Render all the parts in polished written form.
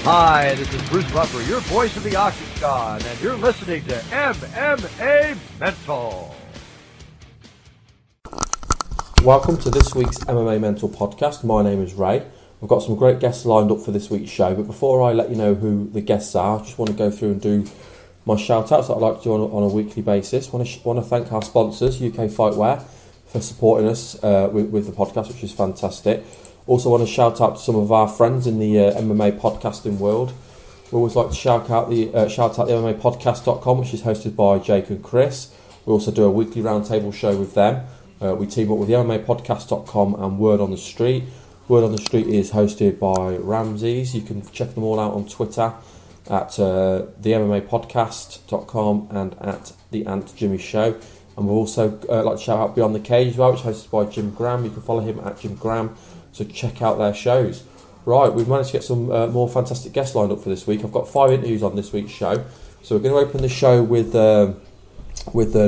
Hi, this is Bruce Buffer, your voice of the Octagon, and you're listening to MMA Mental. Welcome to this week's MMA Mental podcast. My name is Ray. I've got some great guests lined up for this week's show, but before I let you know who the guests are, I just want to go through and do my shout-outs that I like to do on a weekly basis. I want to thank our sponsors, UK Fightwear, for supporting us with the podcast, which is fantastic. Also want to shout out to some of our friends in the MMA podcasting world. We always like to shout out the MMApodcast.com, which is hosted by Jake and Chris. We also do a weekly roundtable show with them. We team up with the MMApodcast.com and Word on the Street. Word on the Street is hosted by Ramses. You can check them all out on Twitter at the MMApodcast.com and at the Ant Jimmy Show. And we'll also like to shout out Beyond the Cage as well, which is hosted by Jim Graham. You can follow him at Jim Graham. So check out their shows. Right, we've managed to get some more fantastic guests lined up for this week. I've got 5 interviews on this week's show. So we're going to open the show with the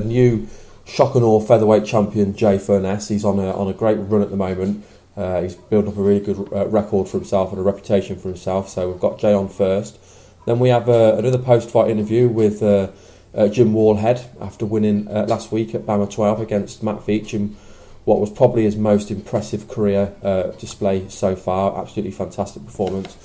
new shock and awe featherweight champion Jay Furness. He's on a great run at the moment. He's building up a really good record for himself and a reputation for himself. So we've got Jay on first. Then we have another post-fight interview with Jim Wallhead after winning last week at Bamma 12 against Matt Fitch in what was probably his most impressive career display so far. Absolutely fantastic performance.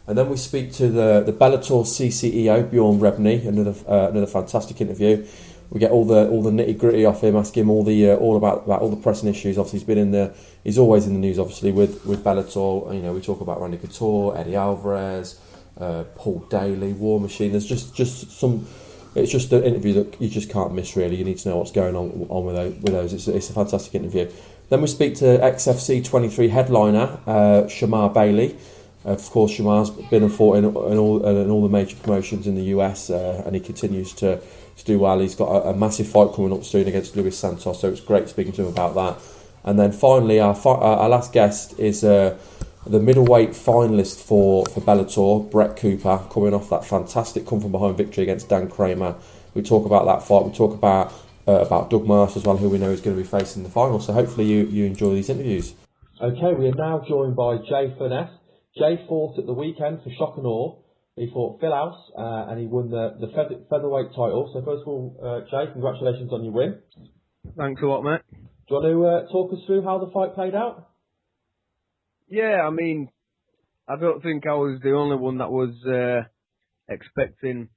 And then we speak to the Bellator CCEO Bjorn Rebney, another fantastic interview. We get all the nitty gritty off him, ask him all about all the pressing issues. Obviously, he's always in the news. Obviously, with Bellator, we talk about Randy Couture, Eddie Alvarez, Paul Daley, War Machine. There's just some. It's just an interview that you just can't miss. Really, you need to know what's going on with those. It's a fantastic interview. Then we speak to XFC 23 headliner Shamar Bailey. Of course, Shamar's been and fought in all the major promotions in the US, and he continues to do well. He's got a massive fight coming up soon against Luis Santos, so it's great speaking to him about that. And then finally, our last guest is the middleweight finalist for Bellator, Brett Cooper, coming off that fantastic come-from-behind victory against Dan Cramer. We talk about that fight. We talk about Doug Marsh as well, who we know is going to be facing the final. So hopefully you enjoy these interviews. Okay, we are now joined by Jay Furness. Jay fought at the weekend for shock and awe. He fought Phil House and he won the featherweight title. So first of all, Jay, congratulations on your win. Thanks a lot, mate. Do you want to talk us through how the fight played out? Yeah, I don't think I was the only one that was expecting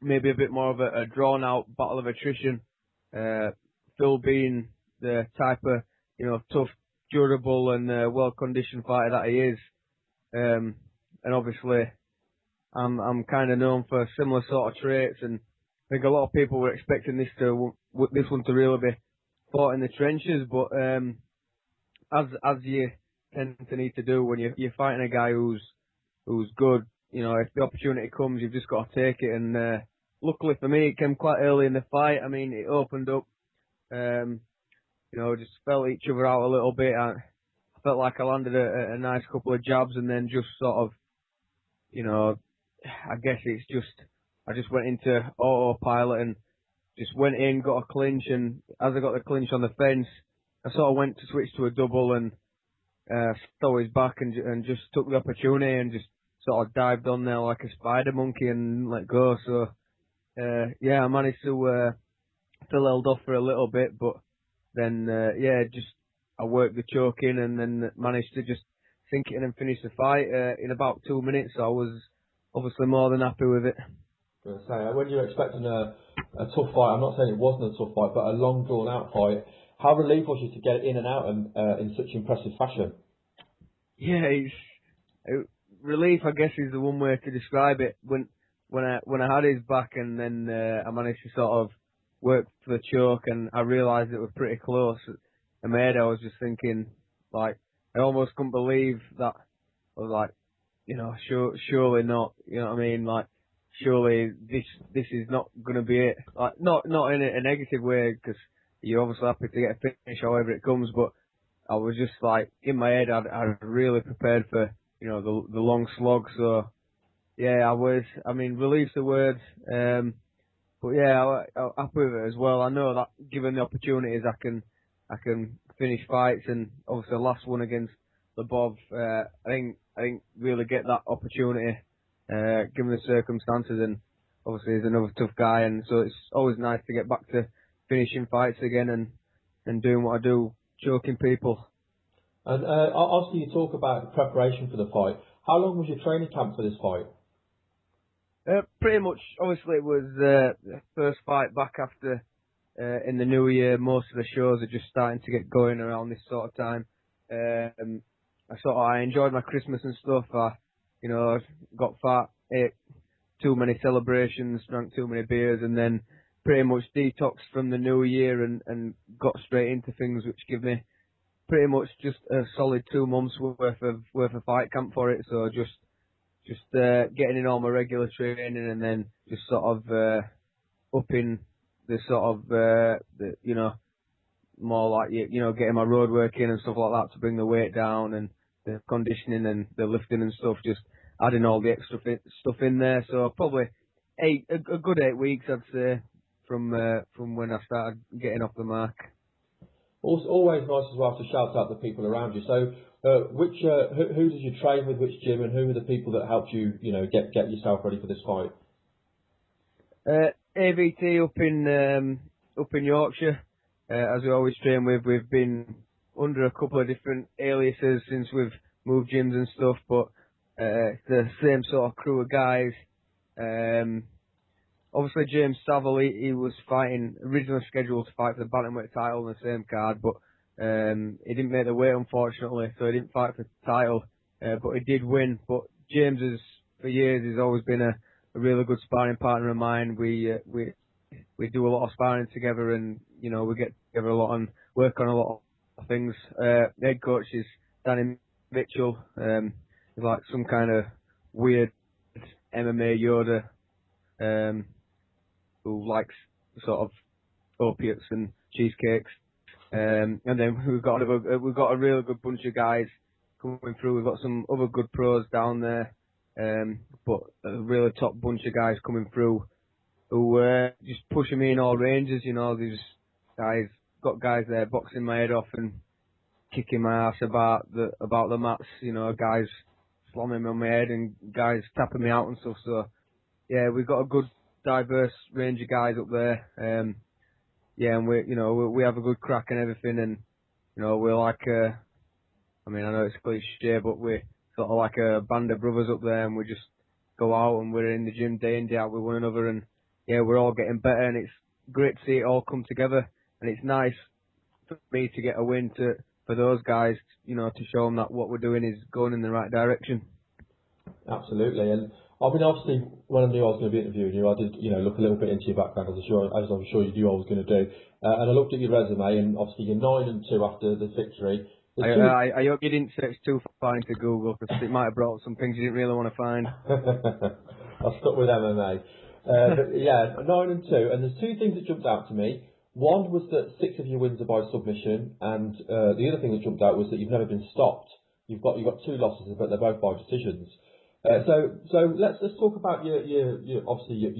maybe a bit more of a drawn-out battle of attrition. Phil being the type of, tough, durable and well-conditioned fighter that he is. And obviously, I'm kind of known for similar sort of traits, and I think a lot of people were expecting this one to really be fought in the trenches, but as you tend to need to do when you're fighting a guy who's good, if the opportunity comes, you've just got to take it. And luckily for me, it came quite early in the fight. It opened up, just felt each other out a little bit. I felt like I landed a nice couple of jabs, and then just sort of, I guess it's just, I just went into autopilot and just went in, got a clinch, and as I got the clinch on the fence, I sort of went to switch to a double and stole his back and just took the opportunity and just sort of dived on there like a spider monkey and let go. So, I managed to still held off for a little bit, but then, I worked the choke in and then managed to just sink it in and finish the fight in about 2 minutes. So I was obviously more than happy with it. I was going to say, when you're expecting a tough fight, I'm not saying it wasn't a tough fight, but a long drawn out fight, how relieved was you to get it in and out and in such impressive fashion? Yeah, relief, I guess, is the one way to describe it. When I had his back and then I managed to sort of work for the choke and I realised it was pretty close. In my head, I was just thinking, like, I almost couldn't believe that. I was like, surely not. You know what I mean? Like, surely this is not going to be it. Like, not in a negative way, because you're obviously happy to get a finish however it comes, but I was just like, in my head, I'd really prepared for, the long slog. So, yeah, I was, relieved the word. But yeah, I'm happy with it as well. I know that given the opportunities, I can finish fights, and obviously the last one against Lebov, I think really get that opportunity. given the circumstances, and obviously he's another tough guy, and so it's always nice to get back to finishing fights again and doing what I do, choking people. And obviously you talk about preparation for the fight. How long was your training camp for this fight? Pretty much, obviously it was the first fight back after in the new year. Most of the shows are just starting to get going around this sort of time. I enjoyed my Christmas and stuff. I got fat, ate too many celebrations, drank too many beers, and then pretty much detoxed from the new year and got straight into things, which give me pretty much just a solid 2 months worth of fight camp for it. So just getting in all my regular training, and then just sort of upping the sort of more like getting my road work in and stuff like that to bring the weight down, and the conditioning and the lifting and stuff, just adding all the extra stuff in there. So probably a good 8 weeks, I'd say, from when I started getting off the mark. Also, always nice as well to shout out the people around you. So, who did you train with, which gym, and who were the people that helped you, get yourself ready for this fight? AVT up in Yorkshire, as we always train with. We've been under a couple of different aliases since we've moved gyms and stuff, but the same sort of crew of guys. Obviously, James Saville, he was originally scheduled to fight for the bantamweight title on the same card, but he didn't make the weight, unfortunately, so he didn't fight for the title, but he did win. But James for years, has always been a really good sparring partner of mine. We do a lot of sparring together, and, we get together a lot and work on a lot of things. Head coach is Danny Mitchell. He's like some kind of weird MMA Yoda, who likes sort of opiates and cheesecakes. And then we've got a really good bunch of guys coming through. We've got some other good pros down there, but a really top bunch of guys coming through who just pushing me in all ranges. These got guys there boxing my head off and kicking my ass about the mats. Guys slamming me on my head and guys tapping me out and stuff. So yeah, we've got a good diverse range of guys up there. And we have a good crack and everything, and we're like I know it's cliche, but we're sort of like a band of brothers up there, and we just go out and we're in the gym day in, day out with one another, and yeah, we're all getting better, and it's great to see it all come together, and it's nice for me to get a win for those guys, to show them that what we're doing is going in the right direction. Absolutely, and obviously, when I knew I was going to be interviewing you, I did, look a little bit into your background, as I'm sure you knew I was going to do. And I looked at your resume, and obviously you're 9-2 after the victory. I hope you didn't search too far into Google, because it might have brought up some things you didn't really want to find. I'll stuck with MMA. But yeah, 9-2, and there's two things that jumped out to me. One was that 6 of your wins are by submission, and the other thing that jumped out was that you've never been stopped. You've got 2 losses, but they're both by decisions. So let's talk about your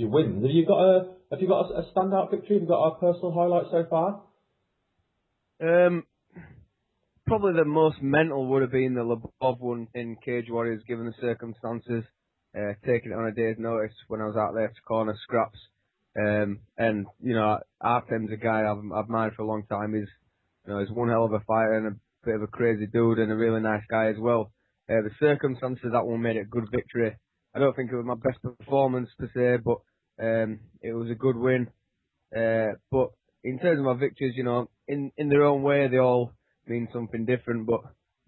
wins. Have you got a standout victory? Have you got a personal highlight so far? Probably the most mental would have been the Labov one in Cage Warriors, given the circumstances. Taking it on a day's notice when I was out there to corner Scraps. And Artem's a guy I've admired for a long time. He's one hell of a fighter and a bit of a crazy dude and a really nice guy as well. The circumstances of that one made it a good victory. I don't think it was my best performance per se, but it was a good win. But in terms of my victories, in their own way, they all mean something different. But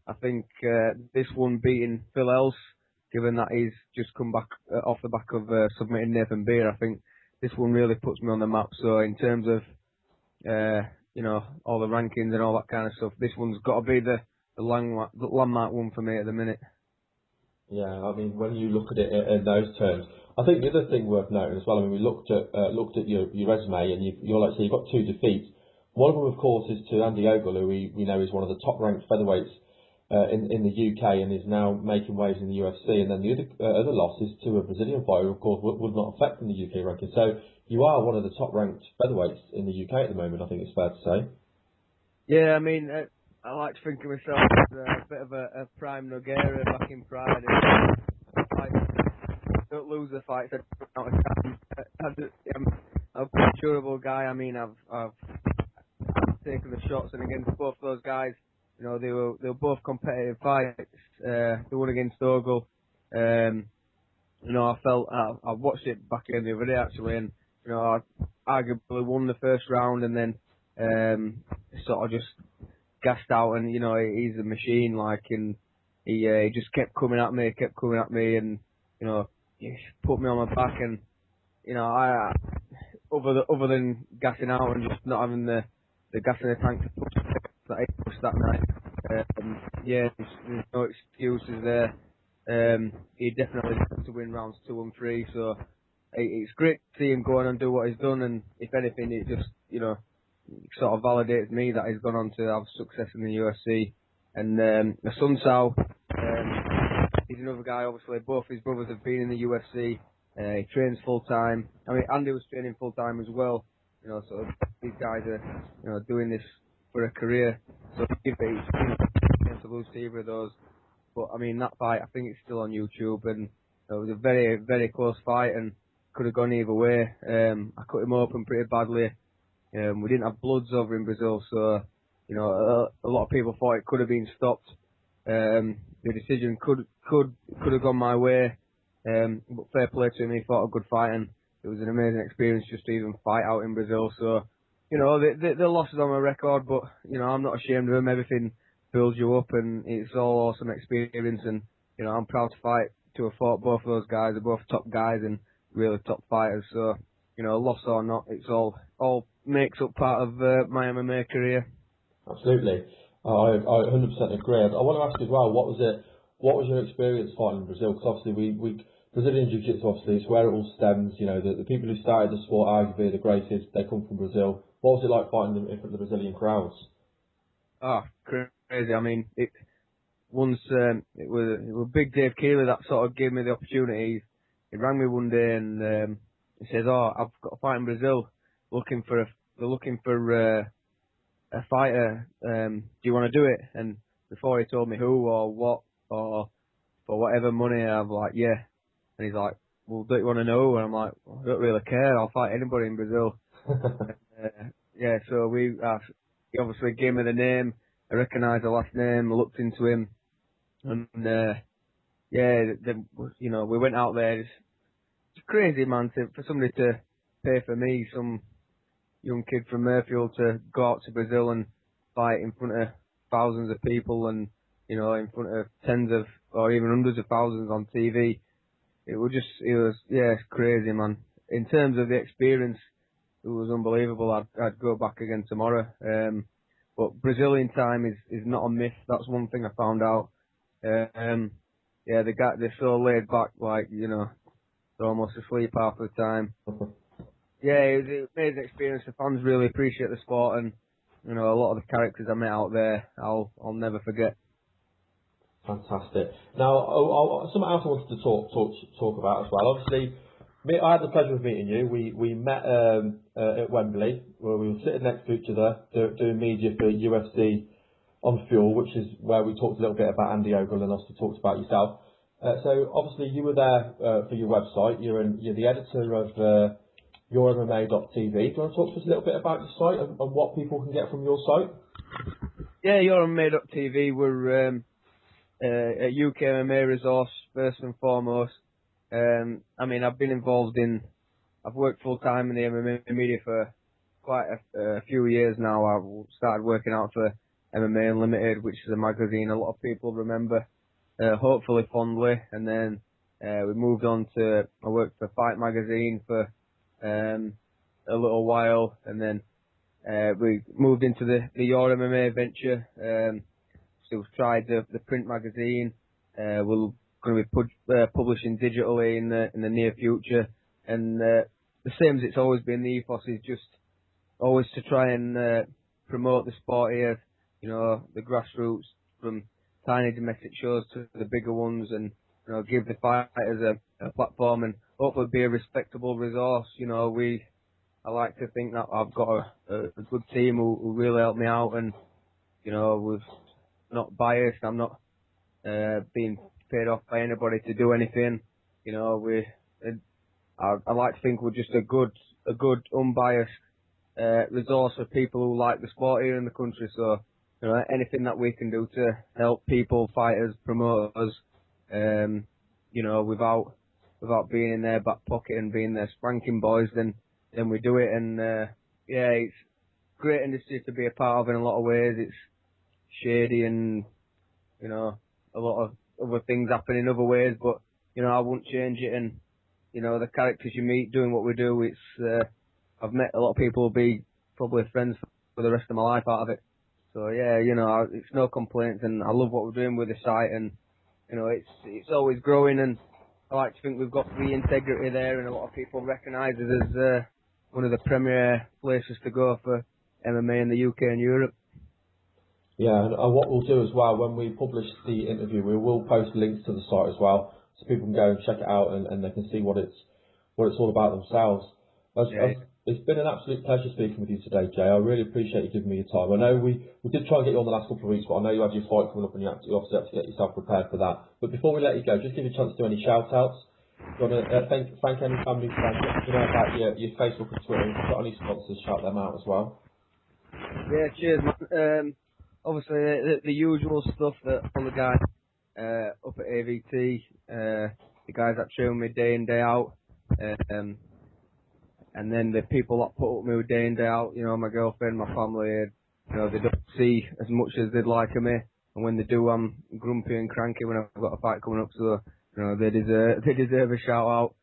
I think this one beating Phil Else, given that he's just come back off the back of submitting Nathan Beer, I think this one really puts me on the map. So in terms of all the rankings and all that kind of stuff, this one's got to be the landmark one for me at the minute. Yeah, when you look at it in those terms, I think the other thing worth noting as well. We looked at your resume, and you've got 2 defeats. One of them, of course, is to Andy Ogle, who we know is one of the top ranked featherweights in the UK and is now making waves in the UFC. And then the other loss is to a Brazilian fighter, who, of course, would not affect in the UK ranking. So you are one of the top ranked featherweights in the UK at the moment. I think it's fair to say. Yeah, I like to think of myself as a bit of a prime Nogueira back in Pride. don't lose the fights. I'm a pretty durable guy. I mean, I've taken the shots, and against both those guys, you know, they were both competitive fights. The one against Ogle, you know, I watched it back in the other day actually, and you know, I arguably won the first round, and then sort of just gassed out, and you know, he's a machine, like, and he just kept coming at me, and you know, he put me on my back, and you know, I other than gassing out and just not having the gas in the tank to push that I pushed that night, yeah, there's no excuses there. He definitely deserves to win rounds 2 and 3, so it's great to see him go on and do what he's done, and if anything, it just, you know, sort of validates me that he's gone on to have success in the UFC. And Sun Sao, he's another guy, obviously, both his brothers have been in the UFC, he trains full time. I mean, Andy was training full time as well, you know, so these guys are, you know, doing this for a career, so give it each chance to lose to either of those. But I mean, that fight, I think it's still on YouTube, and it was a very, very close fight, and could have gone either way. I cut him open pretty badly. We didn't have bloods over in Brazil, so you know, a lot of people thought it could have been stopped. The decision could have gone my way, but fair play to him. He fought a good fight, and it was an amazing experience just to even fight out in Brazil. So, you know, the losses on my record, but you know, I'm not ashamed of them. Everything builds you up, and it's all awesome experience, and you know, I'm proud to have fought both of those guys. They're both top guys and really top fighters, so you know, loss or not, it's all makes up part of my MMA career. Absolutely, I 100% agree. I want to ask you as well, what was your experience fighting in Brazil? Because obviously we Brazilian Jiu-Jitsu, obviously, it's where it all stems. You know, the people who started the sport, arguably the greatest, they come from Brazil. What was it like fighting in front of the Brazilian crowds? Oh, crazy! I mean, it was Big Dave Keeley that sort of gave me the opportunity. He rang me one day and he says, "Oh, I've got a fight in Brazil. They're looking for a fighter. Do you want to do it?" And before he told me who or what or for whatever money, I'm like, "Yeah." And he's like, "Well, don't you want to know?" And I'm like, well, "I don't really care. I'll fight anybody in Brazil." Yeah. So he obviously gave me the name. I recognised the last name. I looked into him, and you know, we went out there. It's crazy, man, for somebody to pay for me, some young kid from Murfield, to go out to Brazil and fight in front of thousands of people, and you know, in front of tens of or even hundreds of thousands on TV. It was it's crazy, man. In terms of the experience, it was unbelievable. I'd go back again tomorrow. But Brazilian time is not a myth. That's one thing I found out. They're so laid back, like, you know, they're almost asleep half the time. Yeah, it was an amazing experience. The fans really appreciate the sport, and you know, a lot of the characters I met out there, I'll never forget. Fantastic. Now, something else I wanted to talk about as well. Obviously, I had the pleasure of meeting you. We met at Wembley, where we were sitting next to each other doing media for UFC on Fuel, which is where we talked a little bit about Andy Ogle and also talked about yourself. So obviously you were there for your website. You're the editor of yourmma.tv. Do you want to talk to us a little bit about your site and what people can get from your site? Yeah, yourmma.tv. We're a UK MMA resource first and foremost. I mean, I've worked full time in the MMA media for quite a few years now. I started working out for MMA Unlimited, which is a magazine a lot of people remember, hopefully fondly. And then we moved on I worked for Fight Magazine for a little while, and then we moved into the Your MMA venture. Still tried the print magazine. We're going to be publishing digitally in the near future, and the same as it's always been. The ethos is just always to try and promote the sport here. You know, the grassroots, from tiny domestic shows to the bigger ones, and you know, give the fighters a platform and hopefully be a respectable resource. You know, I like to think that I've got a good team who really help me out, and you know, we're not biased. I'm not being paid off by anybody to do anything. You know, I like to think we're just a good unbiased resource for people who like the sport here in the country. So, you know, anything that we can do to help people, fighters, promoters, you know, without being in their back pocket and being their spanking boys, then we do it. And yeah, it's great industry to be a part of in a lot of ways. It's shady and, you know, a lot of other things happen in other ways, but, you know, I wouldn't change it. And, you know, the characters you meet doing what we do, it's, I've met a lot of people who'll be probably friends for the rest of my life out of it. So yeah, you know, it's no complaints, and I love what we're doing with the site, and, you know, it's always growing, and I like to think we've got the integrity there, and a lot of people recognise us as one of the premier places to go for MMA in the UK and Europe. Yeah, and what we'll do as well, when we publish the interview, we will post links to the site as well, so people can go and check it out, and they can see what it's all about themselves. It's been an absolute pleasure speaking with you today, Jay. I really appreciate you giving me your time. I know we did try and get you on the last couple of weeks, but I know you had your fight coming up, and you obviously have to get yourself prepared for that. But before we let you go, just give you a chance to do any shout-outs. Do you want to thank any family friends, you know, about your Facebook and Twitter? If you've got any sponsors, shout them out as well. Yeah, cheers, man. Obviously, the usual stuff that all the guys up at AVT, the guys that train me day in, day out, and then the people that put up with me day in, day out, you know, my girlfriend, my family, you know, they don't see as much as they'd like of me, and when they do, I'm grumpy and cranky when I've got a fight coming up, so, you know, they deserve a shout out.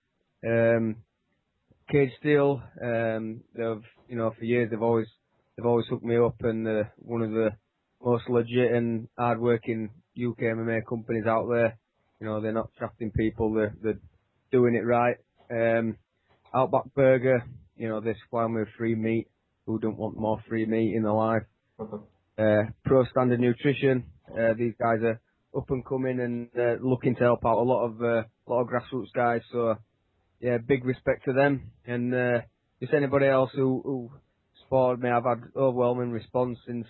Cage Steel, they've, you know, for years they've always hooked me up, and one of the most legit and hard-working UK MMA companies out there. You know, they're not drafting people, they're doing it right. Outback Burger, you know, they supply me with free meat. Who don't want more free meat in their life? Pro Standard Nutrition, these guys are up and coming and looking to help out a lot of grassroots guys. So yeah, big respect to them. And just anybody else who supported me, I've had overwhelming response since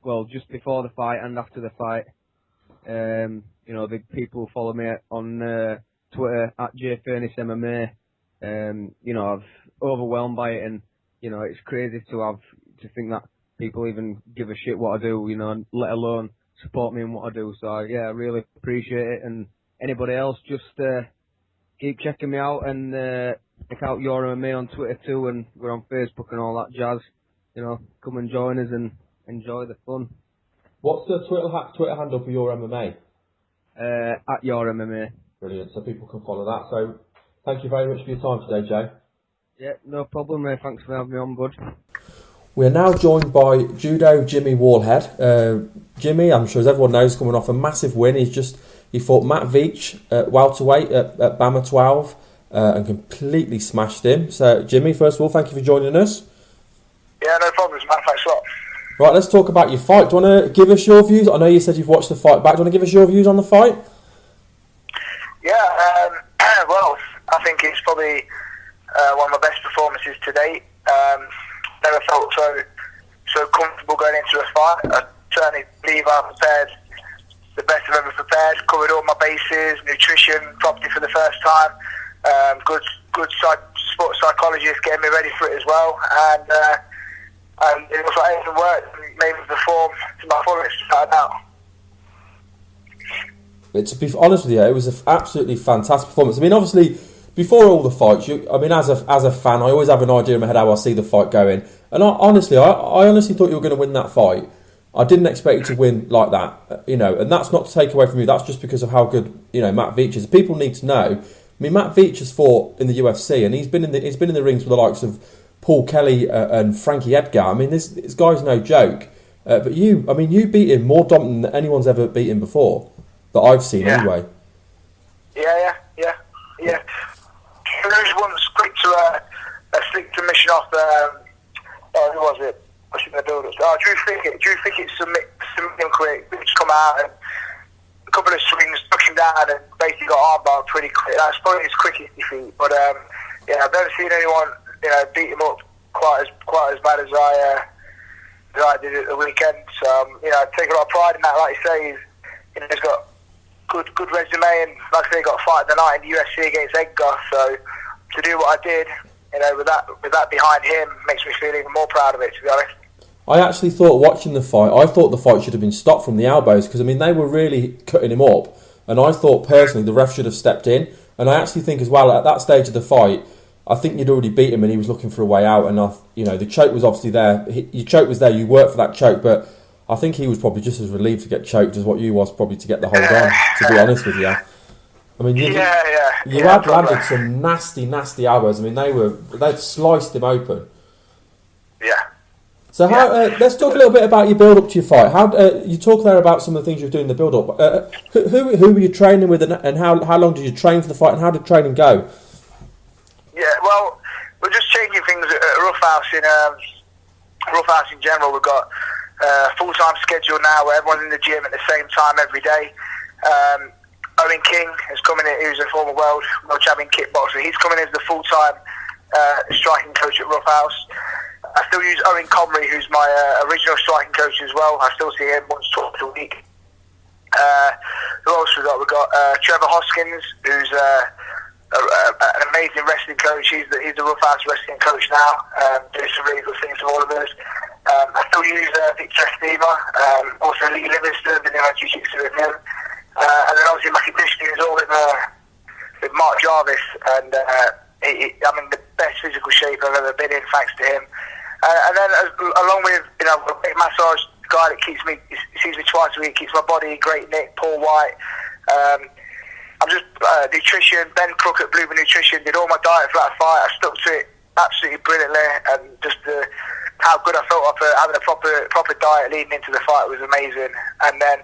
well, just before the fight and after the fight. You know, the people who follow me on Twitter at Jay Furness MMA. You know, I've overwhelmed by it, and, you know, it's crazy to think that people even give a shit what I do, you know, let alone support me in what I do. So yeah, I really appreciate it. And anybody else, just keep checking me out, and check out Your MMA on Twitter too, and we're on Facebook and all that jazz. You know, come and join us and enjoy the fun. What's the Twitter handle for Your MMA? At Your MMA. Brilliant, so people can follow that. So thank you very much for your time today, Jay. Yeah, no problem, mate. Thanks for having me on, bud. We're now joined by Judo Jimmy Wallhead. Jimmy, I'm sure as everyone knows, coming off a massive win. He fought Matt Fitch at welterweight at Bamma 12 and completely smashed him. So Jimmy, first of all, thank you for joining us. Yeah, no problems, Matt. Thanks a lot. Right, let's talk about your fight. Do you want to give us your views? I know you said you've watched the fight back. Do you want to give us your views on the fight? Yeah, well, I think it's probably one of my best performances to date. Never felt so comfortable going into a fight. I certainly believe I prepared the best I've ever prepared. Covered all my bases, nutrition, properly for the first time. Good sports psychologist getting me ready for it as well. And it was like everything worked and made me perform to my fullest out. To be honest with you, it was an absolutely fantastic performance. I mean, obviously, before all the fights, as a fan, I always have an idea in my head how I see the fight going. And I honestly thought you were going to win that fight. I didn't expect you to win like that, you know. And that's not to take away from you. That's just because of how good, you know, Matt Fitch is. People need to know. I mean, Matt Fitch has fought in the UFC, and he's been in the rings with the likes of Paul Kelly and Frankie Edgar. I mean, this guy's no joke. But you beat him more dominant than anyone's ever beaten before that I've seen, anyway. Yeah. There was quick to a slick submission off. Who was it? What's in the build-up? Drew Fickett submitted him quick. Just come out and a couple of swings, took him down, and basically got armbarred pretty quick. That's probably his quickest defeat. But yeah, I've never seen anyone, you know, beat him up quite as bad as I did at the weekend. So you know, I take a lot of pride in that. Like you say, he's got good resume, and like I say, got a fight of the night in the UFC against Edgar. So to do what I did, with that behind him, makes me feel even more proud of it, to be honest. I actually thought, watching the fight, I thought the fight should have been stopped from the elbows, because, I mean, they were really cutting him up, and I thought, personally, the ref should have stepped in, and I actually think as well, at that stage of the fight, I think you'd already beat him and he was looking for a way out, and the choke was obviously there. Your choke was there, you worked for that choke, but I think he was probably just as relieved to get choked as what you was probably to get the hold on, to be honest with you. I mean, you had landed some nasty elbows. I mean, they'd sliced him open. Yeah. So let's talk a little bit about your build-up to your fight. You talk there about some of the things you were doing in the build-up. Who were you training with, and how long did you train for the fight, and how did training go? Yeah, well, we're just changing things at Rough House in general. We've got a full-time schedule now where everyone's in the gym at the same time every day. Owen King is coming in, who's a former world champion kickboxer. He's coming in as the full-time striking coach at Rough House. I still use Owen Comrie, who's my original striking coach as well. I still see him once, twice a week. Who else we got? We've got Trevor Hoskins, who's an amazing wrestling coach. He's the Rough House wrestling coach now. Doing some really good things for all of us. I still use Victor Estima, also Lee Livingston, been in jiu-jitsu with him. And then obviously my conditioning is all with Mark Jarvis, and I'm in the best physical shape I've ever been in, thanks to him. And then along with a great massage guy that sees me twice a week, keeps my body in great nick, Paul White. I'm just nutrition. Ben Crook at Bloomer Nutrition did all my diet for that fight. I stuck to it absolutely brilliantly, and just how good I felt after having a proper diet leading into the fight was amazing. And then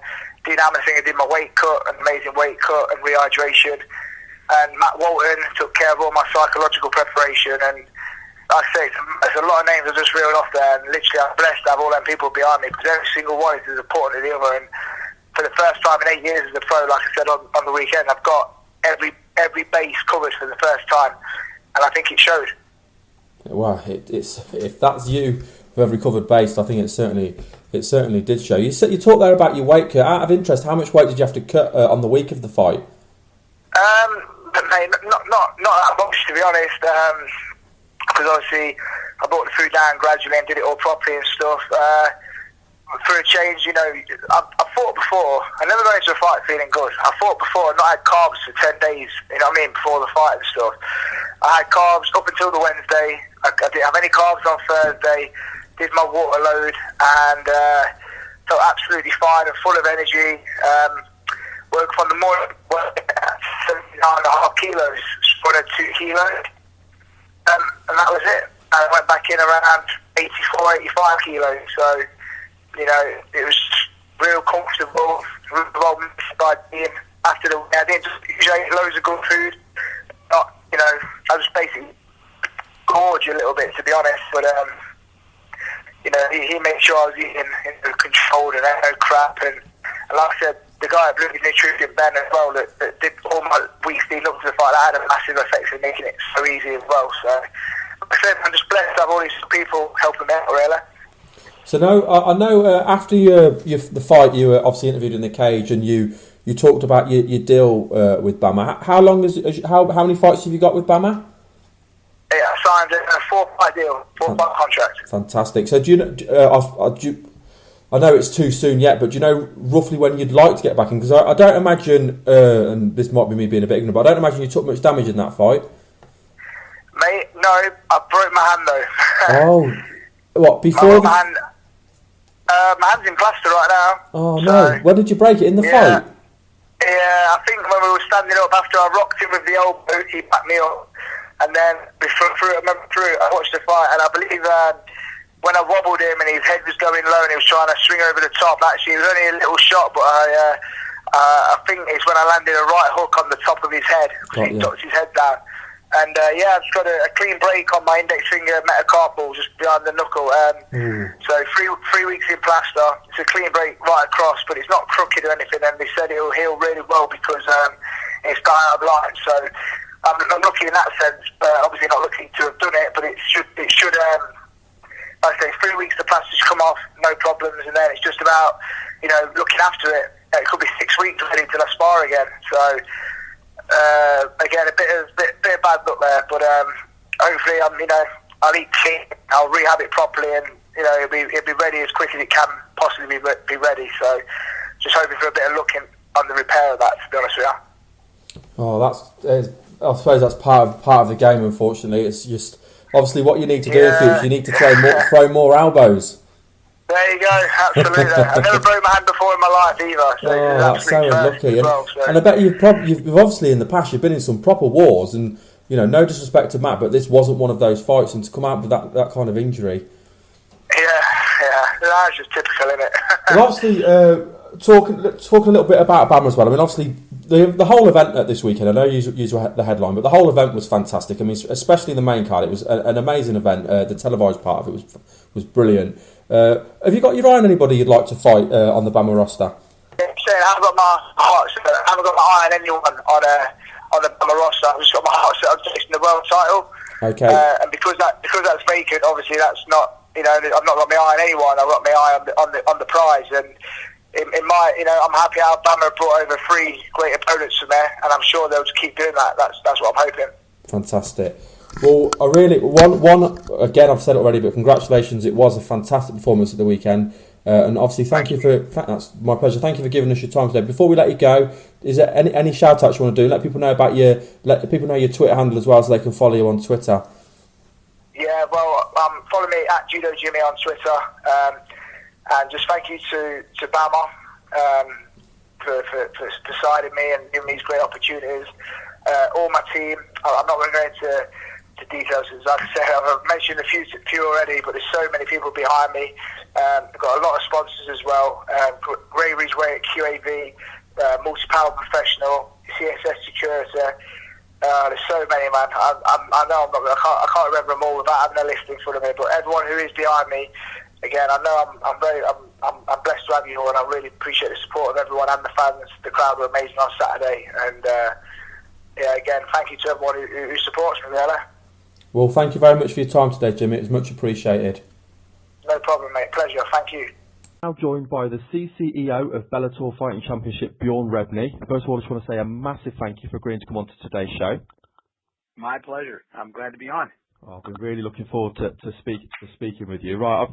Dean Hammersinger did my weight cut, an amazing weight cut and rehydration. And Matt Walton took care of all my psychological preparation. And like I say, it's a lot of names I just reeled off there, and literally I'm blessed to have all them people behind me, because every single one is as important as the other. And for the first time in 8 years as a pro, like I said on the weekend, I've got every base covered for the first time, and I think it showed. Well, if that's you for every covered base, I think it certainly did show. You talked there about your weight cut. Out of interest, how much weight did you have to cut on the week of the fight? Mate, not that much, to be honest. Because obviously I brought the food down gradually and did it all properly and stuff. For a change, I fought before. I never got into a fight feeling good. I fought before and not had carbs for 10 days, before the fight and stuff. I had carbs up until the Wednesday. I didn't have any carbs on Thursday. Did my water load and felt absolutely fine and full of energy. Woke up on the morning at 79.5 kilos, squatted 2 kilos. And that was it. And I went back in around 84, 85 kilos. So, it was real comfortable, real well by being after the. I didn't just usually ate loads of good food. I was basically gorge a little bit, to be honest. But he made sure I was eating controlled and no crap. And like I said, the guy at Blue Nutrition, Ben, as well, that did all my weeks leading up to the fight, that had a massive effect in making it so easy as well. So like I said, I'm just blessed to have all these people helping me out, really. So now, I know after the fight, you were obviously interviewed in the cage, and you talked about your deal with Bamma. How many fights have you got with Bamma? Yeah, I signed a 4-fight deal, 4-fight contract. Fantastic. So do you know? I know it's too soon yet, but do you know roughly when you'd like to get back in? Because I don't imagine, and this might be me being a bit ignorant, but I don't imagine you took much damage in that fight. Mate, no, I broke my hand though. Oh, what before? My hand's in plaster right now. Oh no! When did you break it in the fight? Yeah, I think when we were standing up after I rocked him with the elbow, he backed me up, and then I watched the fight, and I believe when I wobbled him and his head was going low and he was trying to swing over the top. Actually, it was only a little shot, but I think it's when I landed a right hook on the top of his head because he ducked his head down. And I've just got a clean break on my index finger metacarpal just behind the knuckle. So 3 weeks in plaster. It's a clean break right across, but it's not crooked or anything. And they said it'll heal really well because it's done out of line. So I'm lucky in that sense. Obviously not lucky to have done it, but it should. Like I say, 3 weeks the plaster's come off, no problems, and then it's just about looking after it. it could be 6 weeks ready till I spar again. So again, a bit of bad luck there, but hopefully I'll eat clean, I'll rehab it properly, and it'll be ready as quick as it can possibly be ready. So just hoping for a bit of luck on the repair of that, to be honest with you. Oh, I suppose that's part of the game. Unfortunately, it's just obviously what you need to do in future. You need to throw more elbows. There you go, absolutely. I've never broke my hand before in my life either. So that's so unlucky. And I bet you've obviously in the past you've been in some proper wars, and no disrespect to Matt, but this wasn't one of those fights, and to come out with that kind of injury. Yeah, that's just typical, isn't it? And obviously, talking a little bit about Bamma as well. I mean, obviously, the whole event at this weekend, I know you were the headline, but the whole event was fantastic. I mean, especially the main card, it was an amazing event. The televised part of it was brilliant. Have you got your eye on anybody you'd like to fight on the Bamma roster? I haven't got my heart set. I haven't got my eye on anyone on the Bamma roster. I've just got my heart set on chasing the world title. Okay. And because that's vacant, obviously that's not. I've not got my eye on anyone. I've got my eye on the prize, and in my, I'm happy how Bamma brought over 3 great opponents from there, and I'm sure they'll just keep doing that. That's what I'm hoping. Fantastic. Well, I really one again. I've said it already, but congratulations! It was a fantastic performance at the weekend, and obviously thank you for. That's my pleasure. Thank you for giving us your time today. Before we let you go, is there any shout outs you want to do? Let people know about let people know your Twitter handle as well, so they can follow you on Twitter. Yeah, well, follow me at Judo Jimmy on Twitter, and just thank you to Bamma for deciding me and giving me these great opportunities. All my team. I'm not going to go into details, because like I said, I've mentioned a few already, but there's so many people behind me. I've got a lot of sponsors as well. Gravery's Way at QAV, Multi-Power Professional, CSS Security. There's so many, man. I know I can't remember them all without having a list in front of me. But everyone who is behind me, again, I know I'm blessed to have you all, and I really appreciate the support of everyone and the fans. The crowd were amazing on Saturday, and again, thank you to everyone who supports me, really. Well, thank you very much for your time today, Jimmy. It was much appreciated. No problem, mate. Pleasure. Thank you. Now joined by the CCEO of Bellator Fighting Championship, Bjorn Rebney. First of all, I just want to say a massive thank you for agreeing to come on to today's show. My pleasure. I'm glad to be on. I've been really looking forward to speaking with you. Right,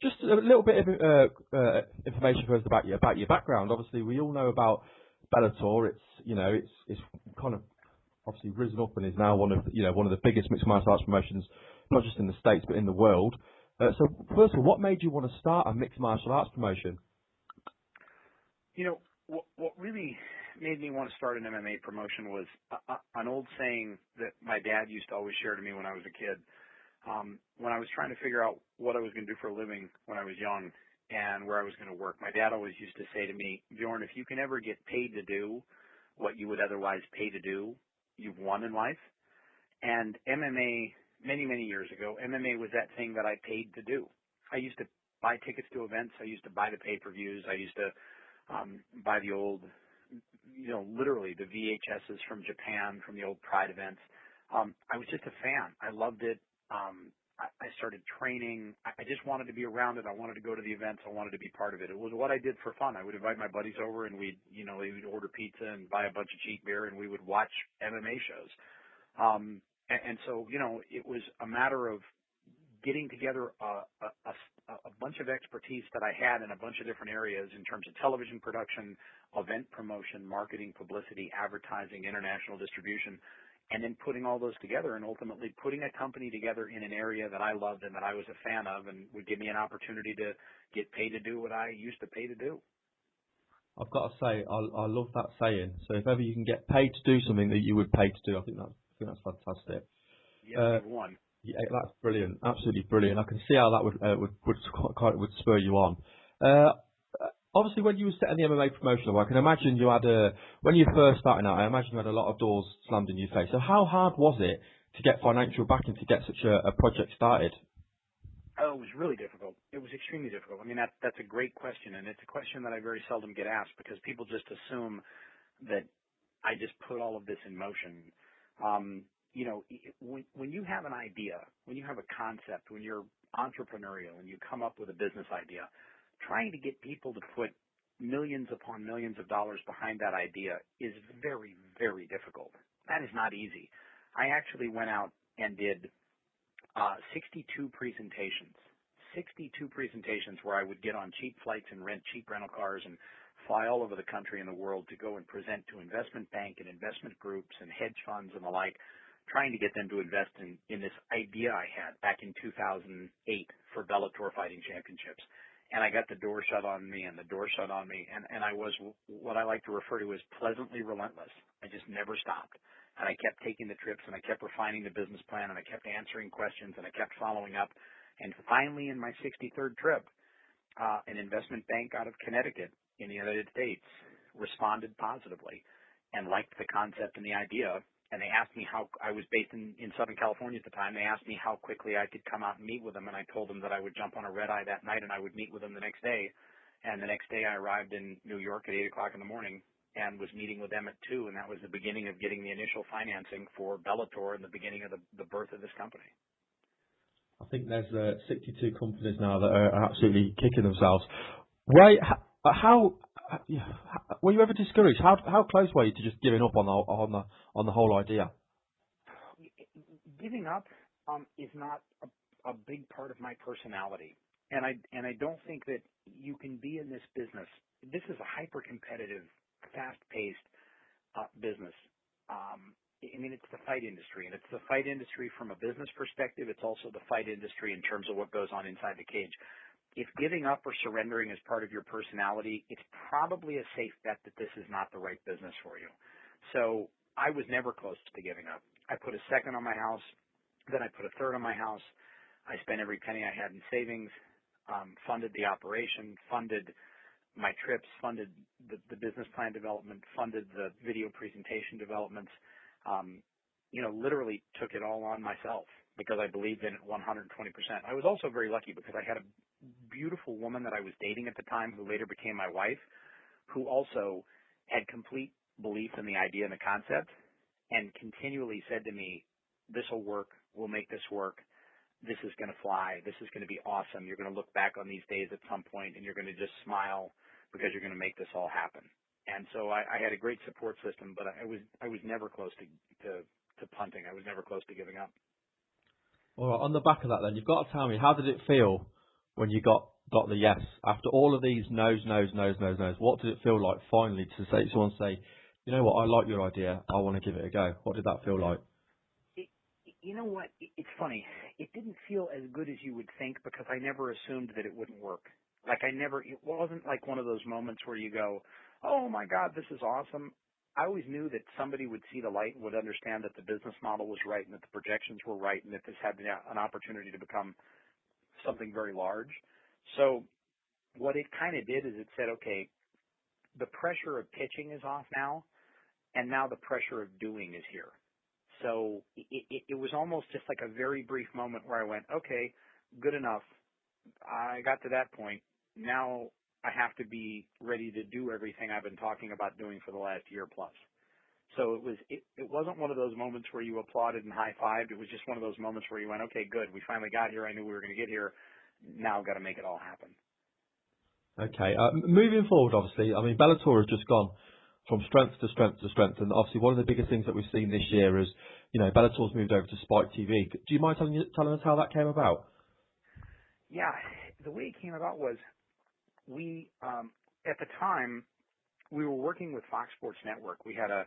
just a little bit of information first about your background. Obviously, we all know about Bellator. It's kind of obviously risen up and is now one of the biggest mixed martial arts promotions, not just in the States but in the world. So first of all, what made you want to start a mixed martial arts promotion? What really made me want to start an MMA promotion was an old saying that my dad used to always share to me when I was a kid. When I was trying to figure out what I was going to do for a living when I was young and where I was going to work, my dad always used to say to me, Bjorn, if you can ever get paid to do what you would otherwise pay to do, you've won in life. And MMA, many years ago, MMA was that thing that I paid to do. I used to buy tickets to events. I used to buy the pay-per-views. I used to buy the old, literally the VHSs from Japan, from the old Pride events. I was just a fan. I loved it. I started training. I just wanted to be around it. I wanted to go to the events. I wanted to be part of it. It was what I did for fun. I would invite my buddies over, and we'd order pizza and buy a bunch of cheap beer, and we would watch MMA shows. And so, it was a matter of getting together a bunch of expertise that I had in a bunch of different areas in terms of television production, event promotion, marketing, publicity, advertising, international distribution, and then putting all those together and ultimately putting a company together in an area that I loved and that I was a fan of and would give me an opportunity to get paid to do what I used to pay to do. I've got to say, I love that saying. So if ever you can get paid to do something that you would pay to do, I think that's fantastic. Yeah, you've won. Yeah, that's brilliant. Absolutely brilliant. I can see how that would spur you on. Obviously, when you were setting the MMA promotion up, I can imagine you had when you first started out, I imagine you had a lot of doors slammed in your face. So how hard was it to get financial backing to get such a project started? Oh, it was really difficult. It was extremely difficult. I mean, that's a great question, and it's a question that I very seldom get asked because people just assume that I just put all of this in motion. When you have an idea, when you have a concept, when you're entrepreneurial and you come up with a business idea, trying to get people to put millions upon millions of dollars behind that idea is very, very difficult. That is not easy. I actually went out and did 62 presentations. 62 presentations where I would get on cheap flights and rent cheap rental cars and fly all over the country and the world to go and present to investment bank and investment groups and hedge funds and the like, trying to get them to invest in this idea I had back in 2008 for Bellator Fighting Championships. And I got the door shut on me and the door shut on me. And I was what I like to refer to as pleasantly relentless. I just never stopped. And I kept taking the trips and I kept refining the business plan and I kept answering questions and I kept following up. And finally, in my 63rd trip, an investment bank out of Connecticut in the United States responded positively and liked the concept and the idea. And they asked me how I was based in Southern California at the time. They asked me how quickly I could come out and meet with them. And I told them that I would jump on a red eye that night and I would meet with them the next day. And the next day I arrived in New York at 8 o'clock in the morning and was meeting with them at 2. And that was the beginning of getting the initial financing for Bellator and the beginning of the birth of this company. I think there's 62 companies now that are absolutely kicking themselves. Ray, how were you ever discouraged? How close were you to just giving up on the whole idea? Giving up is not a big part of my personality, and I don't think that you can be in this business. This is a hyper competitive, fast paced business. I mean, it's the fight industry, and it's the fight industry from a business perspective. It's also the fight industry in terms of what goes on inside the cage. If giving up or surrendering is part of your personality, it's probably a safe bet that this is not the right business for you. So I was never close to giving up. I put a second on my house, then I put a third on my house. I spent every penny I had in savings, funded the operation, funded my trips, funded the business plan development, funded the video presentation developments. Literally took it all on myself because I believed in it 120%. I was also very lucky because I had a beautiful woman that I was dating at the time who later became my wife, who also had complete belief in the idea and the concept and continually said to me, this will work. We'll make this work. This is going to fly. This is going to be awesome. You're going to look back on these days at some point and you're going to just smile because you're going to make this all happen. And so I had a great support system, but I was never close to punting. I was never close to giving up. All right, on the back of that then, you've got to tell me, how did it feel when you got the yes? After all of these no's, what did it feel like finally to say, someone say, you know what, I like your idea, I want to give it a go? What did that feel like? You know what, it's funny. It didn't feel as good as you would think because I never assumed that it wouldn't work. It wasn't like one of those moments where you go, oh my God, this is awesome. I always knew that somebody would see the light and would understand that the business model was right and that the projections were right and that this had an opportunity to become something very large. So what it kind of did is it said, okay, the pressure of pitching is off now, and now the pressure of doing is here. So it was almost just like a very brief moment where I went, okay, good enough. I got to that point. Now I have to be ready to do everything I've been talking about doing for the last year plus. So it wasn't one of those moments where you applauded and high-fived. It was just one of those moments where you went, okay, good. We finally got here. I knew we were going to get here. Now I've got to make it all happen. Okay. Moving forward, obviously, I mean, Bellator has just gone from strength to strength to strength. And obviously one of the biggest things that we've seen this year is, Bellator's moved over to Spike TV. Do you mind telling us how that came about? Yeah. The way it came about was we, at the time, we were working with Fox Sports Network. We had a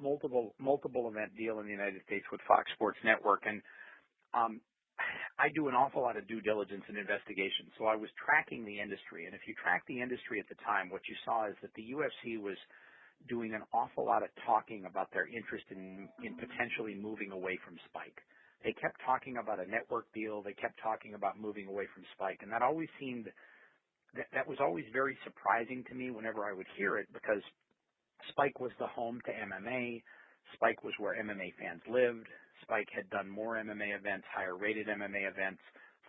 multiple event deal in the United States with Fox Sports Network, and I do an awful lot of due diligence and investigation. So I was tracking the industry, and if you track the industry at the time, what you saw is that the UFC was doing an awful lot of talking about their interest in potentially moving away from Spike. They kept talking about a network deal. They kept talking about moving away from Spike, and that always seemed that was always very surprising to me whenever I would hear it, because Spike was the home to MMA. Spike was where MMA fans lived. Spike had done more MMA events, higher rated MMA events,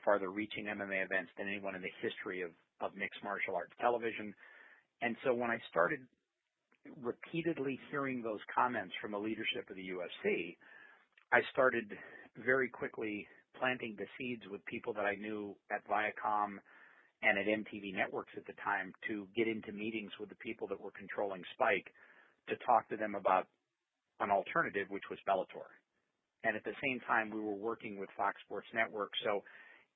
farther reaching MMA events than anyone in the history of mixed martial arts television. And so when I started repeatedly hearing those comments from the leadership of the UFC, I started very quickly planting the seeds with people that I knew at Viacom and at MTV Networks at the time to get into meetings with the people that were controlling Spike to talk to them about an alternative, which was Bellator. And at the same time, we were working with Fox Sports Network. So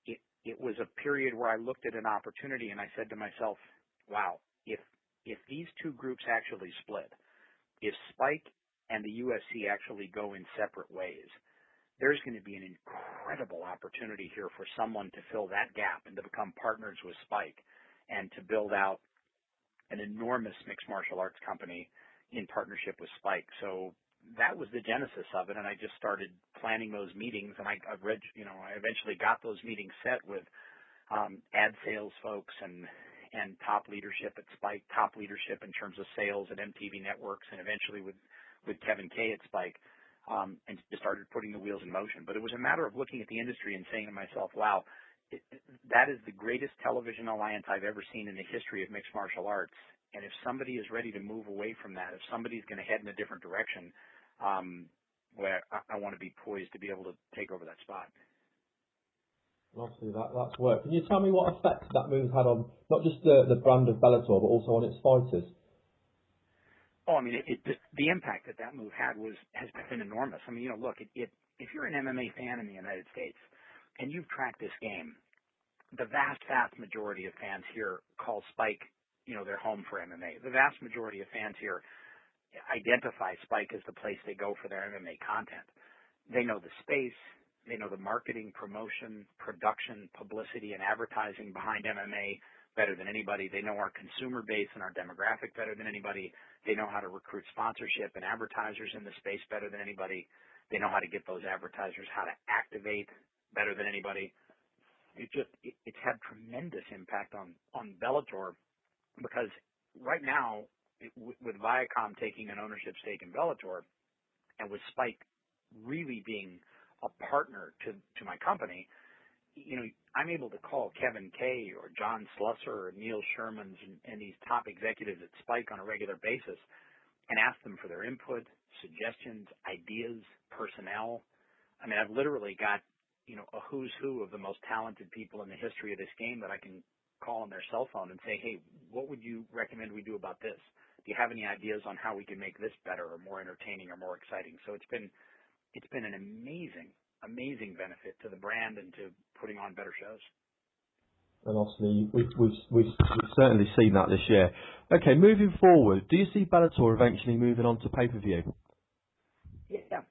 it was a period where I looked at an opportunity and I said to myself, wow, if these two groups actually split, if Spike and the UFC actually go in separate ways, there's going to be an incredible opportunity here for someone to fill that gap and to become partners with Spike and to build out an enormous mixed martial arts company in partnership with Spike. So that was the genesis of it, and I just started planning those meetings, and I eventually got those meetings set with ad sales folks and top leadership at Spike, top leadership in terms of sales at MTV Networks, and eventually with Kevin Kay at Spike, and just started putting the wheels in motion. But it was a matter of looking at the industry and saying to myself, wow, that is the greatest television alliance I've ever seen in the history of mixed martial arts. And if somebody is ready to move away from that, if somebody's going to head in a different direction, where I want to be poised to be able to take over that spot. Obviously, that's worked. Can you tell me what effect that move's had on not just the brand of Bellator, but also on its fighters? Oh, I mean, the impact that move had has been enormous. I mean, look, if you're an MMA fan in the United States and you've tracked this game, the vast majority of fans here call Spike, their home for MMA. The vast majority of fans here identify Spike as the place they go for their MMA content. They know the space. They know the marketing, promotion, production, publicity, and advertising behind MMA better than anybody. They know our consumer base and our demographic better than anybody. They know how to recruit sponsorship and advertisers in the space better than anybody. They know how to get those advertisers, how to activate better than anybody. It's had tremendous impact on Bellator, because right now, with Viacom taking an ownership stake in Bellator, and with Spike really being a partner to my company, I'm able to call Kevin Kay or John Slusser or Neil Shermans and these top executives at Spike on a regular basis and ask them for their input, suggestions, ideas, personnel. I mean, I've literally got, a who's who of the most talented people in the history of this game that I can call on their cell phone and say, hey, what would you recommend we do about this? Do you have any ideas on how we can make this better or more entertaining or more exciting? So it's been an amazing benefit to the brand and to putting on better shows. And obviously, we've certainly seen that this year. Okay, moving forward, do you see Bellator eventually moving on to pay-per-view? Yeah,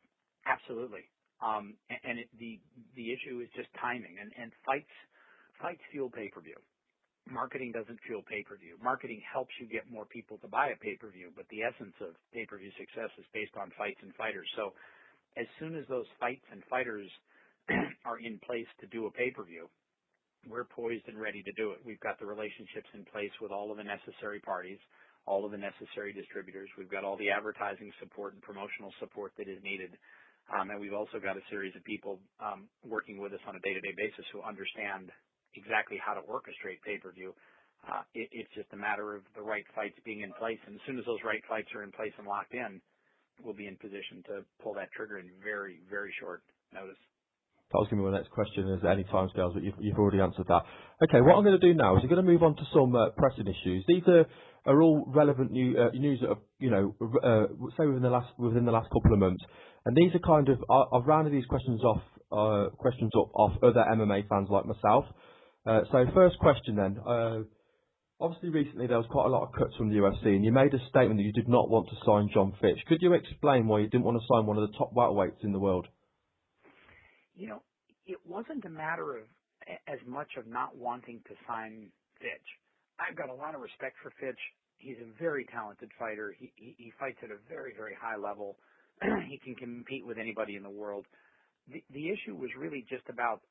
absolutely. The issue is just timing, and fights fuel pay-per-view. Marketing doesn't fuel pay-per-view. Marketing helps you get more people to buy a pay-per-view, but the essence of pay-per-view success is based on fights and fighters. So as soon as those fights and fighters are in place to do a pay-per-view, we're poised and ready to do it. We've got the relationships in place with all of the necessary parties, all of the necessary distributors. We've got all the advertising support and promotional support that is needed. And we've also got a series of people working with us on a day-to-day basis who understand exactly how to orchestrate pay-per-view. It's just a matter of the right fights being in place. And as soon as those right fights are in place and locked in, we'll be in position to pull that trigger in very, very short notice. That was going to be my next question, is there any timescales, but you've already answered that. Okay, what I'm going to do now is we're going to move on to some pressing issues. These are all relevant news that have, say within the last couple of months. And these are kind of, I've rounded these questions up off other MMA fans like myself. So first question then. Obviously, recently there was quite a lot of cuts from the UFC, and you made a statement that you did not want to sign John Fitch. Could you explain why you didn't want to sign one of the top welterweights in the world? It wasn't a matter of as much of not wanting to sign Fitch. I've got a lot of respect for Fitch. He's a very talented fighter. He fights at a very, very high level. He can compete with anybody in the world. The issue was really just about,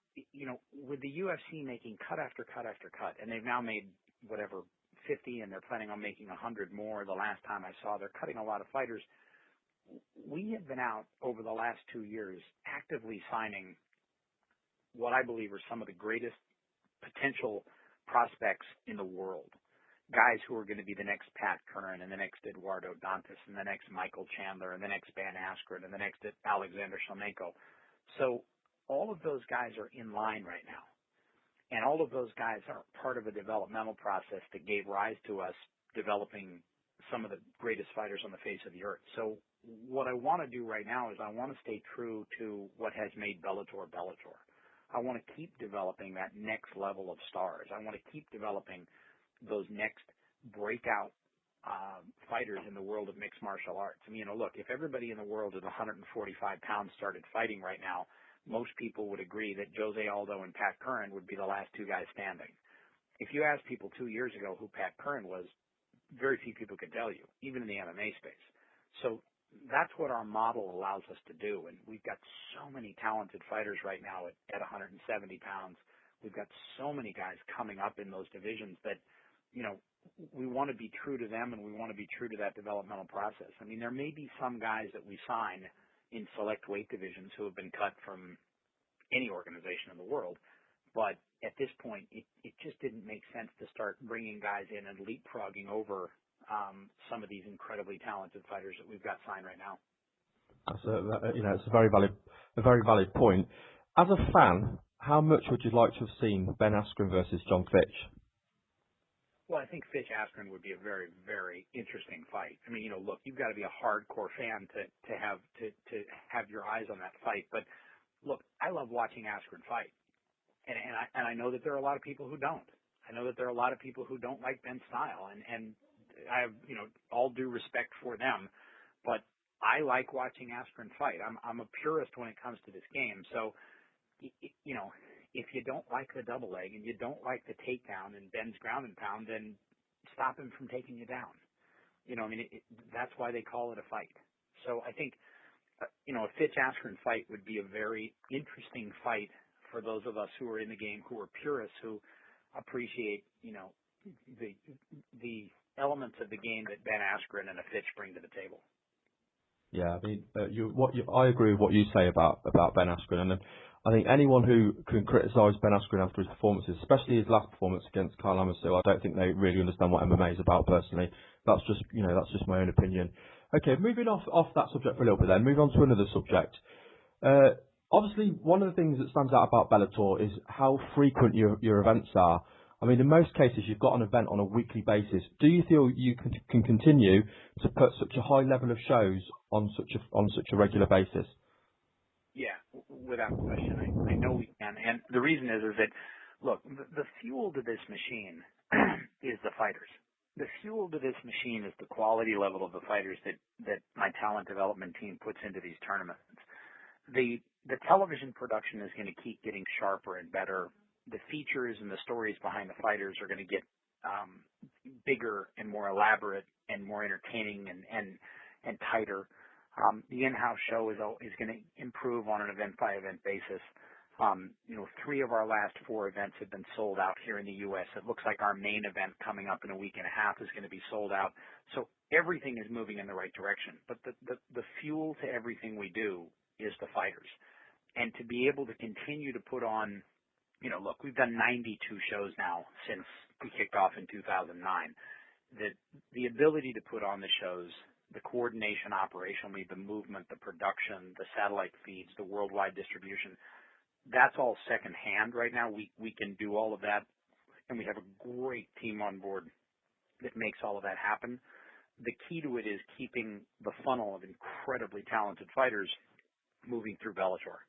with the UFC making cut after cut after cut, and they've now made 50, and they're planning on making 100 more. The last time I saw, they're cutting a lot of fighters. We have been out over the last 2 years actively signing what I believe are some of the greatest potential prospects in the world. Guys who are going to be the next Pat Curran and the next Eduardo Dantas and the next Michael Chandler and the next Ben Askren and the next Alexander Shlemenko. So all of those guys are in line right now. And all of those guys are part of a developmental process that gave rise to us developing some of the greatest fighters on the face of the earth. So what I want to do right now is I want to stay true to what has made Bellator Bellator. I want to keep developing that next level of stars. I want to keep developing those next breakout fighters in the world of mixed martial arts. I mean, look, if everybody in the world at 145 pounds started fighting right now, most people would agree that Jose Aldo and Pat Curran would be the last two guys standing. If you asked people 2 years ago who Pat Curran was, very few people could tell you, even in the MMA space. So that's what our model allows us to do. And we've got so many talented fighters right now at 170 pounds. We've got so many guys coming up in those divisions that, we want to be true to them and we want to be true to that developmental process. I mean, there may be some guys that we sign in select weight divisions who have been cut from any organization in the world. But at this point, it just didn't make sense to start bringing guys in and leapfrogging over some of these incredibly talented fighters that we've got signed right now. It's a very valid point. As a fan, how much would you like to have seen Ben Askren versus John Fitch? Well, I think Fitch Askren would be a very, very interesting fight. I mean, look, you've got to be a hardcore fan to have your eyes on that fight. But look, I love watching Askren fight, and I know that there are a lot of people who don't. I know that there are a lot of people who don't like Ben's style, and I have all due respect for them. But I like watching Askren fight. I'm a purist when it comes to this game, so if you don't like the double leg and you don't like the takedown and Ben's ground and pound, then stop him from taking you down. That's why they call it a fight. So I think, a Fitch Askren fight would be a very interesting fight for those of us who are in the game, who are purists, who appreciate, the elements of the game that Ben Askren and a Fitch bring to the table. Yeah, I mean, I agree with what you say about Ben Askren, and I think anyone who can criticise Ben Askren after his performances, especially his last performance against Kyle Amasu, I don't think they really understand what MMA is about. Personally, that's just my own opinion. Okay, moving off that subject for a little bit, then move on to another subject. Obviously, one of the things that stands out about Bellator is how frequent your events are. I mean, in most cases, you've got an event on a weekly basis. Do you feel you can continue to put such a high level of shows on such a regular basis? Yeah, without question, I know we can. And the reason is that, look, the fuel to this machine is the fighters. The fuel to this machine is the quality level of the fighters that my talent development team puts into these tournaments. The television production is going to keep getting sharper and better. The features and the stories behind the fighters are going to get bigger and more elaborate and more entertaining and tighter. The in-house show is going to improve on an event-by-event basis. 3 of our last 4 events have been sold out here in the U.S. It looks like our main event coming up in a week and a half is going to be sold out. So everything is moving in the right direction. But the fuel to everything we do is the fighters. And to be able to continue to put on, look, we've done 92 shows now since we kicked off in 2009. The ability to put on the shows, the coordination operationally, the movement, the production, the satellite feeds, the worldwide distribution, that's all secondhand right now. We can do all of that, and we have a great team on board that makes all of that happen. The key to it is keeping the funnel of incredibly talented fighters moving through Bellator.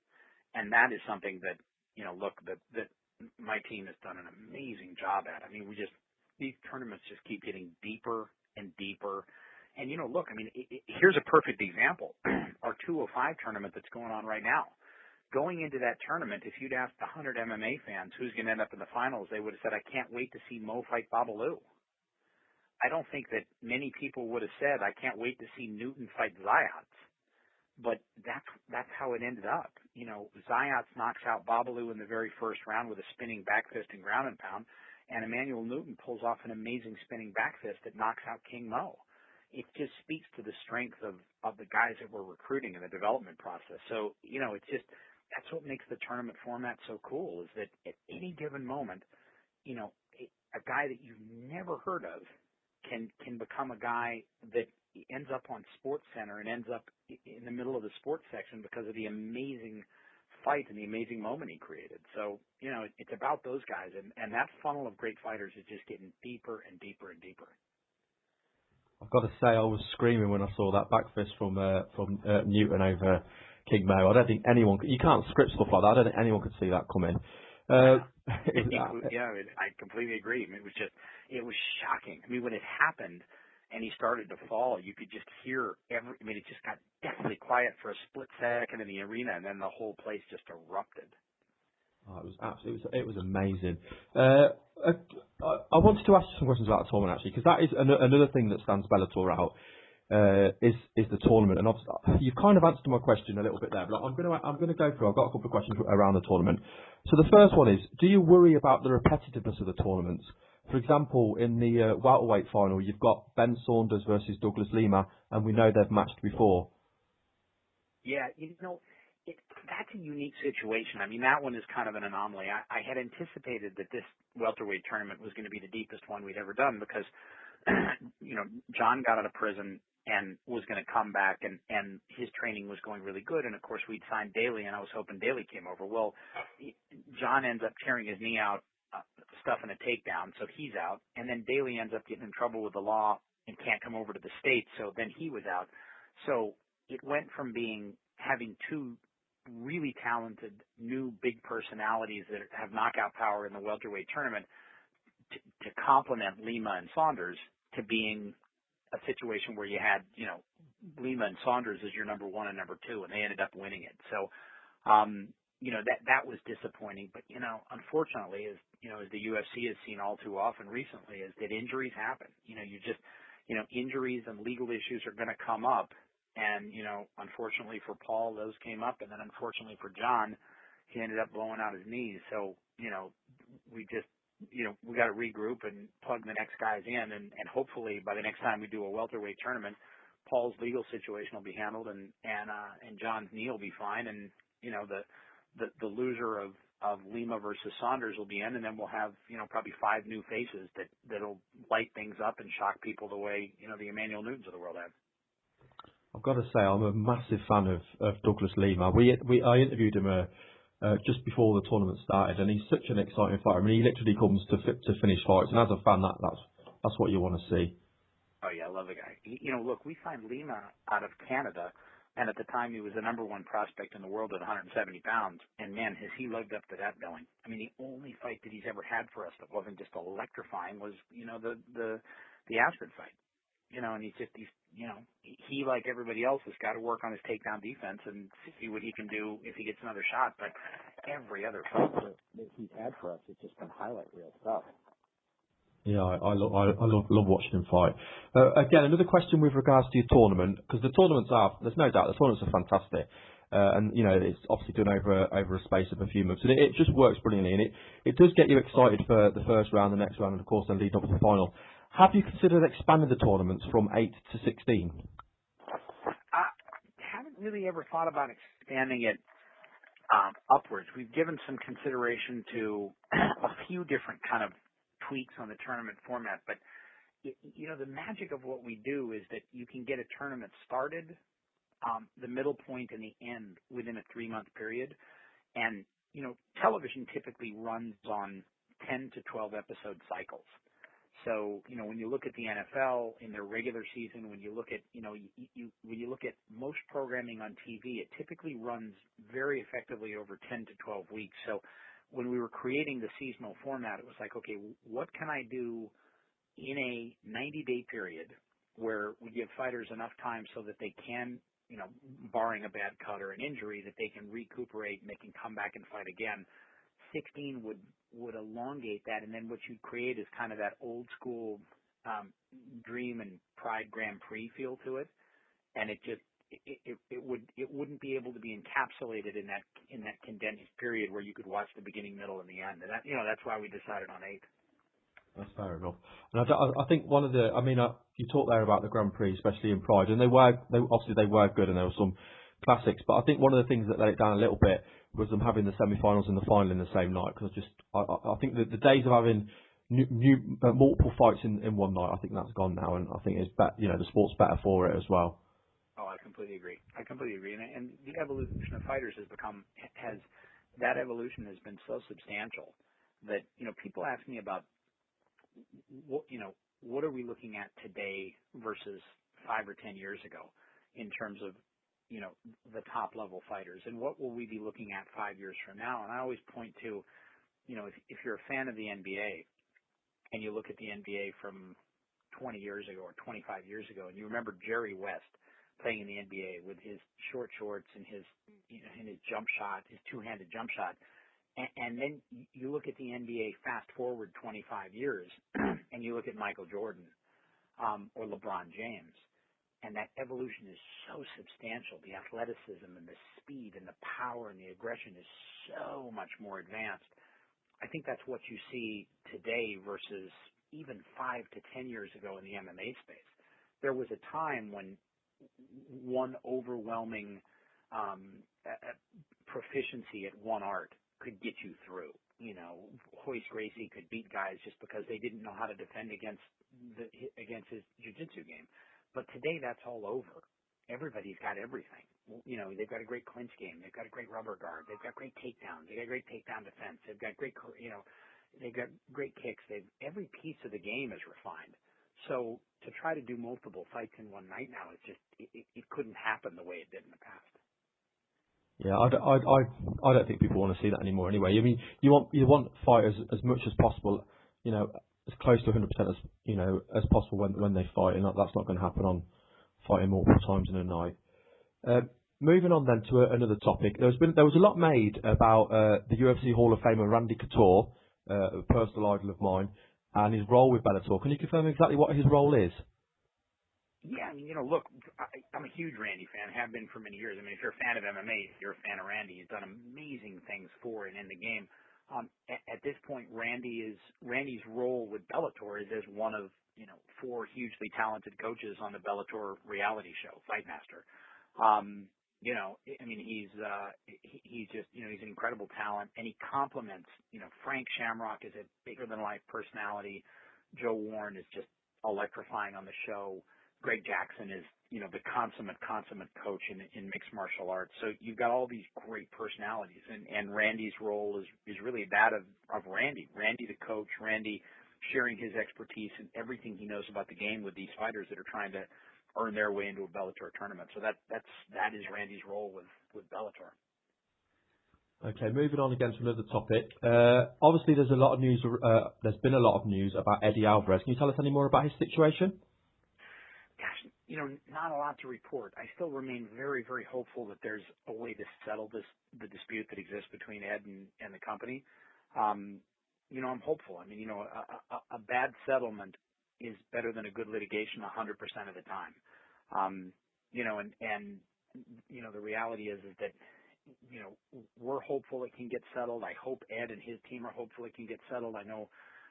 And that is something that, that my team has done an amazing job at. I mean, these tournaments just keep getting deeper and deeper. And, look, I mean, here's a perfect example. Our 205 tournament that's going on right now. Going into that tournament, if you'd asked 100 MMA fans who's going to end up in the finals, they would have said, I can't wait to see Mo fight Babalu. I don't think that many people would have said, I can't wait to see Newton fight Zayats. But that's how it ended up. Zayats knocks out Babalu in the very first round with a spinning back fist and ground and pound, and Emmanuel Newton pulls off an amazing spinning back fist that knocks out King Mo. It just speaks to the strength of the guys that we're recruiting in the development process. So, that's what makes the tournament format so cool, is that at any given moment, a guy that you've never heard of can become a guy that ends up on Sports Center and ends up in the middle of the sports section because of the amazing fight and the amazing moment he created. So, you know, it's about those guys, and that funnel of great fighters is just getting deeper and deeper and deeper. I've got to say, I was screaming when I saw that back fist from Newton over King Mo. I don't think anyone, you can't script stuff like that. I don't think anyone could see that coming. I completely agree. I mean, it was shocking. I mean, when it happened and he started to fall, you could just hear it just got deathly quiet for a split second in the arena, and then the whole place just erupted. Oh, it was amazing. I wanted to ask you some questions about the tournament, actually, because that is another thing that stands Bellator out. Is the tournament, and obviously you've kind of answered my question a little bit there, but I'm going to go through. I've got a couple of questions around the tournament. So the first one is: do you worry about the repetitiveness of the tournaments? For example, in the welterweight final, you've got Ben Saunders versus Douglas Lima, and we know they've matched before. Yeah, you know, that's a unique situation. I mean, that one is kind of an anomaly. I had anticipated that this welterweight tournament was going to be the deepest one we'd ever done because, you know, John got out of prison and was going to come back, and his training was going really good. And, of course, we'd signed Daley, and I was hoping Daley came over. Well, John ends up tearing his knee out, stuffing a takedown, so he's out. And then Daley ends up getting in trouble with the law and can't come over to the States, so then he was out. So it went from having two really talented new big personalities that have knockout power in the welterweight tournament to complement Lima and Saunders to being a situation where you had, you know, Lima and Saunders as your number one and number two, and they ended up winning it. So, you know, that was disappointing. But, you know, unfortunately, as the UFC has seen all too often recently, is that injuries happen. You know, injuries and legal issues are going to come up. And, you know, unfortunately for Paul, those came up. And then unfortunately for John, he ended up blowing out his knees. So, you know, we got to regroup and plug the next guys in. And hopefully by the next time we do a welterweight tournament, Paul's legal situation will be handled and John's knee will be fine. And, you know, the loser of Lima versus Saunders will be in. And then we'll have, you know, probably 5 new faces that'll light things up and shock people the way, you know, the Emmanuel Newtons of the world have. I've got to say, I'm a massive fan of Douglas Lima. I interviewed him just before the tournament started, and he's such an exciting fighter. I mean, he literally comes to finish fights, and as a fan, that's what you want to see. Oh yeah, I love the guy. You know, look, we signed Lima out of Canada, and at the time he was the number one prospect in the world at 170 pounds. And man, has he lived up to that billing? I mean, the only fight that he's ever had for us that wasn't just electrifying was, you know, the Askren fight. You know, and he, like everybody else, has got to work on his takedown defense and see what he can do if he gets another shot. But every other fight that he's had for us, it's just been highlight reel stuff. Yeah, I love watching him fight. Again, another question with regards to your tournament, because the tournaments there's no doubt, the tournaments are fantastic. And, you know, it's obviously done over a space of a few months. And it just works brilliantly. And it does get you excited for the first round, the next round, and, of course, then leading up to the final. Have you considered expanding the tournaments from 8 to 16? I haven't really ever thought about expanding it upwards. We've given some consideration to a few different kind of tweaks on the tournament format. But, you know, the magic of what we do is that you can get a tournament started, the middle point and the end within a 3-month period. And, you know, television typically runs on 10 to 12 episode cycles. So, you know, when you look at the NFL in their regular season, when you look at, you know, when you look at most programming on TV, it typically runs very effectively over 10 to 12 weeks. So when we were creating the seasonal format, it was like, okay, what can I do in a 90-day period where we give fighters enough time so that they can, you know, barring a bad cut or an injury, that they can recuperate and they can come back and fight again. 16 would elongate that, and then what you'd create is kind of that old school Dream and Pride Grand Prix feel to it, and it wouldn't be able to be encapsulated in that condensed period where you could watch the beginning, middle, and the end. And that, you know, that's why we decided on 8. That's fair enough. And I think one of the, I mean, you talked there about the Grand Prix, especially in Pride, and they were good, and there were some classics. But I think one of the things that let it down a little bit was them having the semi-finals and the final in the same night. Because I think that the days of having multiple fights in one night, I think that's gone now, and I think it's better. You know, the sport's better for it as well. Oh, I completely agree. And the evolution of fighters that evolution has been so substantial that, people ask me about what are we looking at today versus 5 or 10 years ago in terms of, the top level fighters, and what will we be looking at 5 years from now? And I always point to, if you're a fan of the NBA and you look at the NBA from 20 years ago or 25 years ago, and you remember Jerry West playing in the NBA with his short shorts and his, and his jump shot, his two-handed jump shot. And then you look at the NBA fast forward 25 years and you look at Michael Jordan, or LeBron James, and that evolution is so substantial. The athleticism and the speed and the power and the aggression is so much more advanced. I think that's what you see today versus even 5 to 10 years ago in the MMA space. There was a time when one overwhelming proficiency at one art could get you through. Hoist Gracie could beat guys just because they didn't know how to defend against his jiu-jitsu game. But today that's all over. Everybody's got everything. They've got a great clinch game. They've got a great rubber guard. They've got great takedowns. They've got great takedown defense. They've got great, they've got great kicks. Every piece of the game is refined. So to try to do multiple fights in one night now, it's just, it couldn't happen the way it did in the past. Yeah, I don't think people want to see that anymore anyway. I mean, you want fighters as much as possible, as close to 100% as possible when they fight, and that's not going to happen on fighting multiple times in a night. Moving on then to another topic, there was a lot made about the UFC Hall of Famer Randy Couture, a personal idol of mine, and his role with Bellator. Can you confirm exactly what his role is? Yeah, I mean, look, I'm a huge Randy fan, have been for many years. I mean, if you're a fan of MMA, you're a fan of Randy. He's done amazing things for and in the game. At this point, Randy's role with Bellator is as one of, 4 hugely talented coaches on the Bellator reality show, Fightmaster. I mean, he's just, he's an incredible talent, and he complements, Frank Shamrock is a bigger than life personality. Joe Warren is just electrifying on the show. Greg Jackson is, the consummate coach in mixed martial arts. So you've got all these great personalities, and Randy's role is really that of Randy. Randy the coach, Randy sharing his expertise and everything he knows about the game with these fighters that are trying to earn their way into a Bellator tournament. So that is Randy's role with Bellator. Okay, moving on again to another topic. Obviously, there's a lot of news. There's been a lot of news about Eddie Alvarez. Can you tell us any more about his situation? Gosh, not a lot to report. I still remain very, very hopeful that there's a way to settle the dispute that exists between Ed and the company. I'm hopeful. I mean, a bad settlement is better than a good litigation 100% of the time. The reality is that, we're hopeful it can get settled. I hope Ed and his team are hopeful it can get settled. I know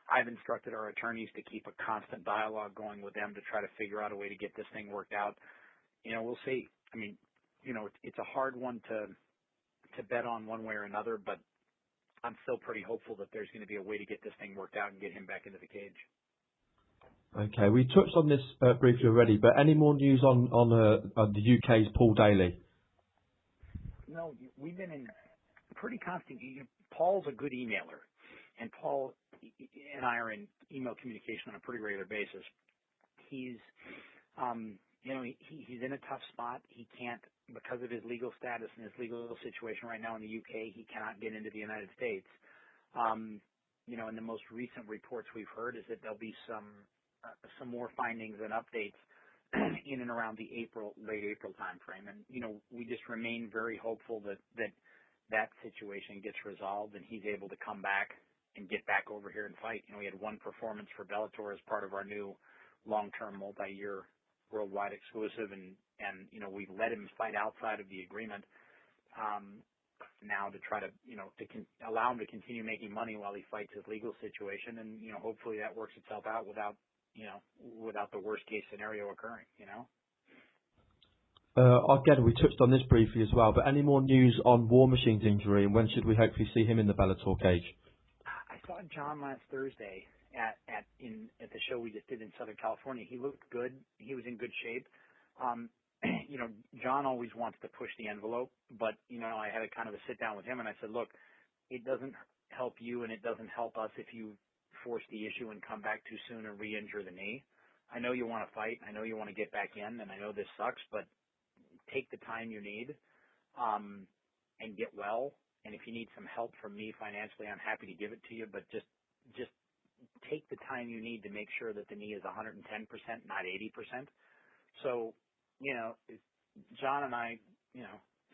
I've instructed our attorneys to keep a constant dialogue going with them to try to figure out a way to get this thing worked out. We'll see. I mean, it's a hard one to bet on one way or another, but I'm still pretty hopeful that there's going to be a way to get this thing worked out and get him back into the cage. Okay, we touched on this briefly already, but any more news on the UK's Paul Daley? No, we've been in pretty constant. Paul's a good emailer, and Paul and I are in email communication on a pretty regular basis. He's, he's in a tough spot. He can't, because of his legal status and his legal situation right now in the UK, he cannot get into the United States. And the most recent reports we've heard is that there'll be some more findings and updates in and around the late April timeframe. And, we just remain very hopeful that situation gets resolved and he's able to come back and get back over here and fight. We had one performance for Bellator as part of our new long-term multi-year worldwide exclusive, and we've let him fight outside of the agreement now to try to, allow him to continue making money while he fights his legal situation. And, hopefully that works itself out without the worst case scenario occurring, Again, we touched on this briefly as well, but any more news on War Machine's injury, and when should we hopefully see him in the Bellator cage? I saw John last Thursday at the show we just did in Southern California. He looked good. He was in good shape. John always wants to push the envelope, but, I had a kind of a sit down with him and I said, look, it doesn't help you and it doesn't help us if you force the issue and come back too soon and re-injure the knee. I know you want to fight. I know you want to get back in, and I know this sucks, but take the time you need and get well. And if you need some help from me financially, I'm happy to give it to you, but just take the time you need to make sure that the knee is 110%, not 80%. So, John and I,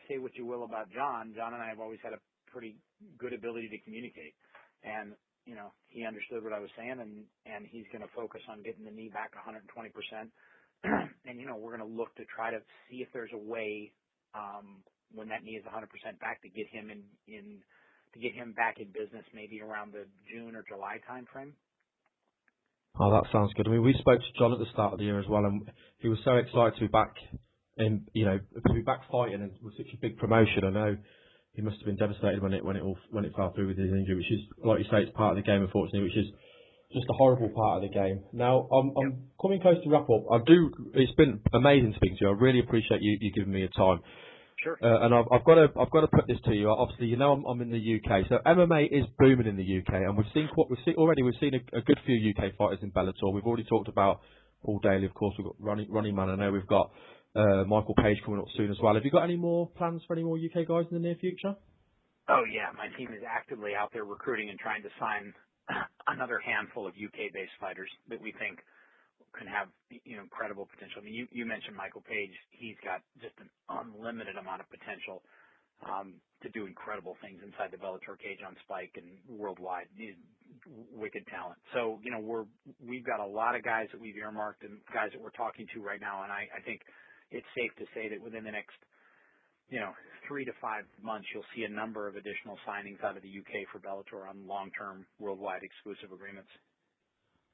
say what you will about John. John and I have always had a pretty good ability to communicate. And, he understood what I was saying, and he's going to focus on getting the knee back 120%. And, we're going to look to try to see if there's a way when that knee is 100% back to get him to get him back in business maybe around the June or July time frame. Oh, that sounds good. I mean, we spoke to John at the start of the year as well, and he was so excited to be back to be back fighting, and it was such a big promotion. I know he must have been devastated when it fell through with his injury, which is, like you say, it's part of the game, unfortunately, which is just a horrible part of the game. Now, I'm coming close to wrap up. It's been amazing speaking to you. I really appreciate you giving me your time. Sure. And I've got to put this to you. Obviously, I'm in the UK, so MMA is booming in the UK, and we've seen a good few UK fighters in Bellator. We've already talked about Paul Daley, of course. We've got Running Man. I know we've got Michael Page coming up soon as well. Have you got any more plans for any more UK guys in the near future? Oh yeah, my team is actively out there recruiting and trying to sign another handful of UK-based fighters that we think can have incredible potential. I mean, you mentioned Michael Page. He's got just an unlimited amount of potential to do incredible things inside the Bellator cage on Spike and worldwide. He's wicked talent. So we've got a lot of guys that we've earmarked and guys that we're talking to right now, and I think it's safe to say that within the next 3 to 5 months, you'll see a number of additional signings out of the UK for Bellator on long-term worldwide exclusive agreements.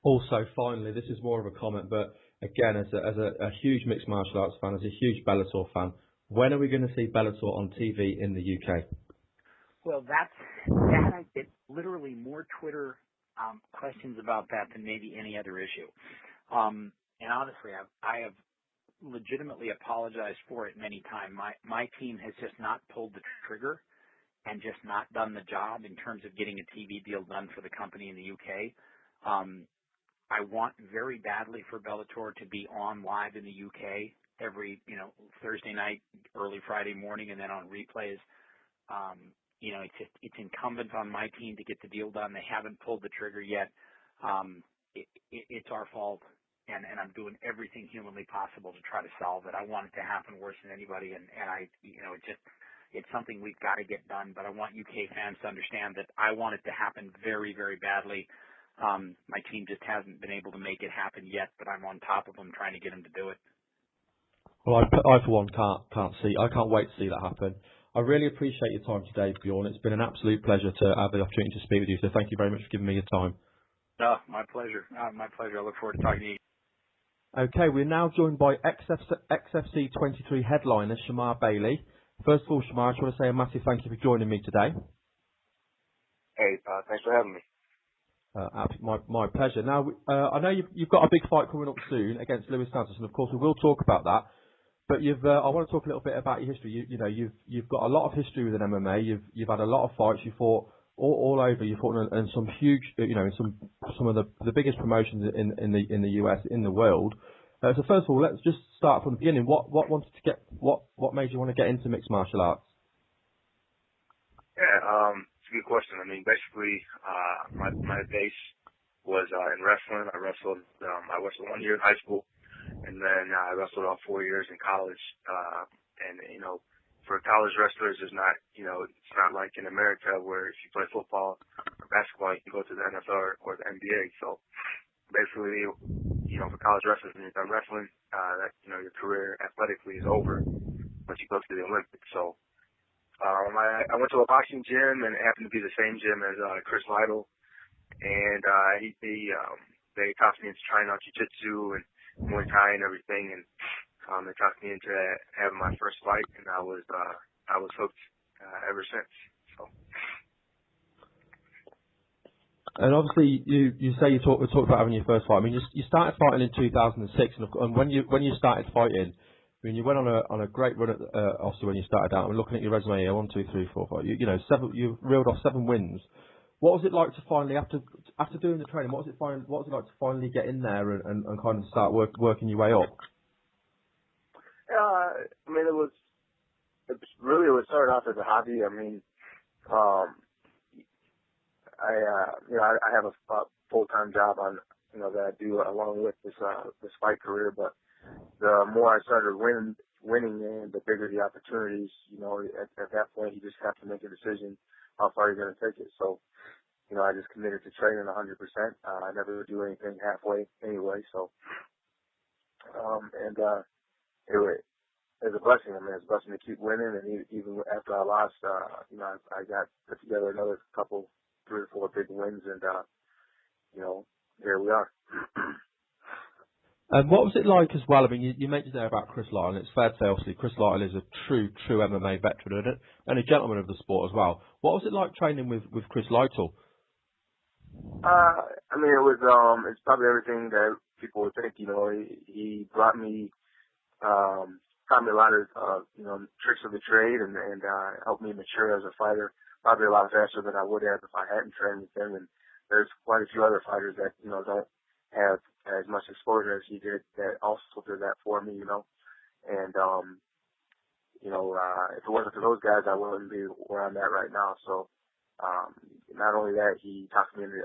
Also, finally, this is more of a comment, but again, as a huge mixed martial arts fan, as a huge Bellator fan, when are we going to see Bellator on TV in the UK? Well, I get literally more Twitter questions about that than maybe any other issue. And honestly, I have legitimately apologized for it many times. My team has just not pulled the trigger and just not done the job in terms of getting a TV deal done for the company in the UK. I want very badly for Bellator to be on live in the UK every, Thursday night, early Friday morning, and then on replays. It's incumbent on my team to get the deal done. They haven't pulled the trigger yet. It's our fault, and I'm doing everything humanly possible to try to solve it. I want it to happen worse than anybody, and it's something we've got to get done. But I want UK fans to understand that I want it to happen very, very badly. My team just hasn't been able to make it happen yet, but I'm on top of them trying to get them to do it. Well, I for one can't wait to see that happen. I really appreciate your time today, Bjorn. It's been an absolute pleasure to have the opportunity to speak with you. So thank you very much for giving me your time. My pleasure. My pleasure. I look forward to talking to you. Okay, we're now joined by XFC 23 headliner Shamar Bailey. First of all, Shamar, I just want to say a massive thank you for joining me today. Hey, thanks for having me. My pleasure. Now, I know you've got a big fight coming up soon against Luis Santos, and of course we will talk about that. But I want to talk a little bit about your history. You've got a lot of history within MMA. You've had a lot of fights. You fought all over. You fought in some huge, in some of the biggest promotions in the US, in the world. So first of all, let's just start from the beginning. What made you want to get into mixed martial arts? Yeah, it's a good question. I mean, basically, my base was in wrestling. I wrestled 1 year in high school, and then I wrestled all 4 years in college. And for college wrestlers, it's not like in America where if you play football or basketball, you can go to the NFL or the NBA. So basically, for college wrestlers, when you're done wrestling, your career athletically is over once you go to the Olympics. So I went to a boxing gym, and it happened to be the same gym as Chris Lytle, and they talked me into trying out jiu-jitsu and Muay Thai and everything, and they talked me into having my first fight, and I was hooked ever since. So. And obviously, you say you talked about having your first fight. I mean, you started fighting in 2006, and when you started fighting, mean, you went on a great run at obviously when you started out. I'm looking at your resume here, 1, 2, 3, 4, 5. You reeled off 7 wins. What was it like to finally, after doing the training, what was it like to finally get in there and kind of start working your way up? I mean, it started off as a hobby. I mean, I have a full-time job that I do along with this fight career, but the more I started winning and the bigger the opportunities, at that point you just have to make a decision how far you're going to take it. So, I just committed to training 100%. I never do anything halfway anyway. So, it was a blessing. I mean, it's a blessing to keep winning. And even after I lost, I got put together another couple, 3 or 4 big wins, and here we are. And what was it like as well? I mean, you mentioned there about Chris Lytle, and it's fair to say, obviously, Chris Lytle is a true MMA veteran and a gentleman of the sport as well. What was it like training with Chris Lytle? I mean, it's probably everything that people would think. He taught me a lot of tricks of the trade and helped me mature as a fighter, probably a lot faster than I would have if I hadn't trained with him. And there's quite a few other fighters that don't have as much exposure as he did that also did that for me. And if it wasn't for those guys, I wouldn't be where I'm at right now. So not only that, he talked me into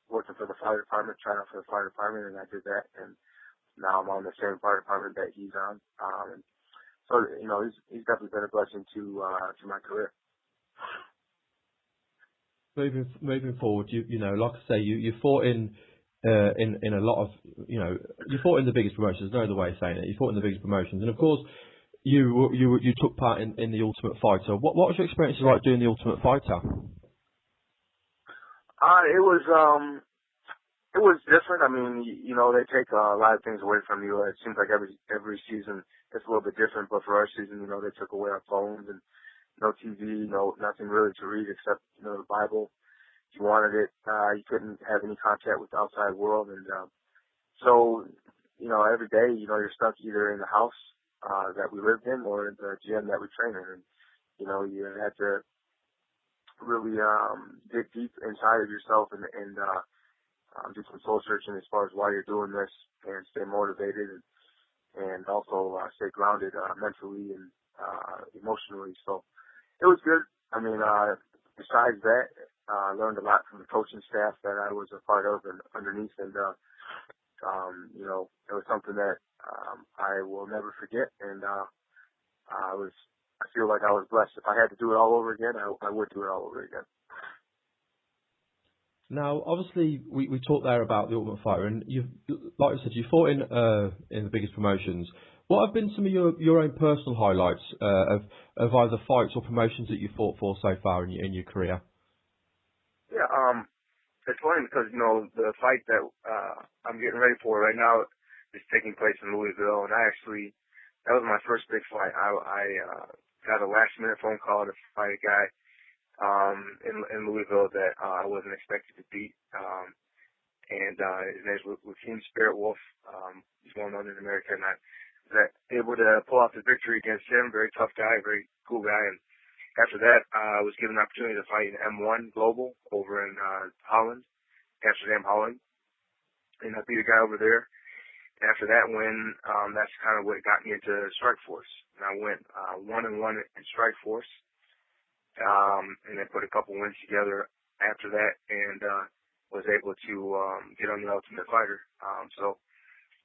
working for the fire department, trying out for the fire department, and I did that. And now I'm on the same fire department that he's on. And so he's definitely been a blessing to my career. Moving forward, like I say, you fought in a lot of, you fought in the biggest promotions. No other way of saying it. You fought in the biggest promotions, and of course, you took part in the Ultimate Fighter. What was your experience like doing the Ultimate Fighter? It was different. I mean, they take a lot of things away from you. It seems like every season it's a little bit different, but for our season, they took away our phones and no TV, nothing really to read except, the Bible. If you wanted it, you couldn't have any contact with the outside world. And, so, every day, you're stuck either in the house, that we lived in or in the gym that we trained in. And, you had to really, dig deep inside of yourself and do some soul searching as far as why you're doing this and stay motivated and also stay grounded, mentally and, emotionally. So, it was good. I mean, besides that, I learned a lot from the coaching staff that I was a part of and underneath, and it was something that I will never forget. And I feel like I was blessed. If I had to do it all over again, I would do it all over again. Now, obviously, we talked there about the Ultimate Fighter, and like I said, you fought in the biggest promotions. What have been some of your own personal highlights of either fights or promotions that you fought for so far in your career? Yeah, it's funny because the fight that I'm getting ready for right now is taking place in Louisville, and that was my first big fight. I got a last minute phone call to fight a guy in Louisville that I wasn't expected to beat, and his name is Joaquin Spirit Wolf. He's well known in America, and I was able to pull off the victory against him. Very tough guy, very cool guy. And after that, I was given an opportunity to fight in M1 Global over in Holland, Amsterdam, Holland, and I beat a guy over there. And after that win, that's kind of what got me into Strikeforce. And I went 1-1 in Strikeforce, and then put a couple wins together after that, and was able to get on the Ultimate Fighter. So,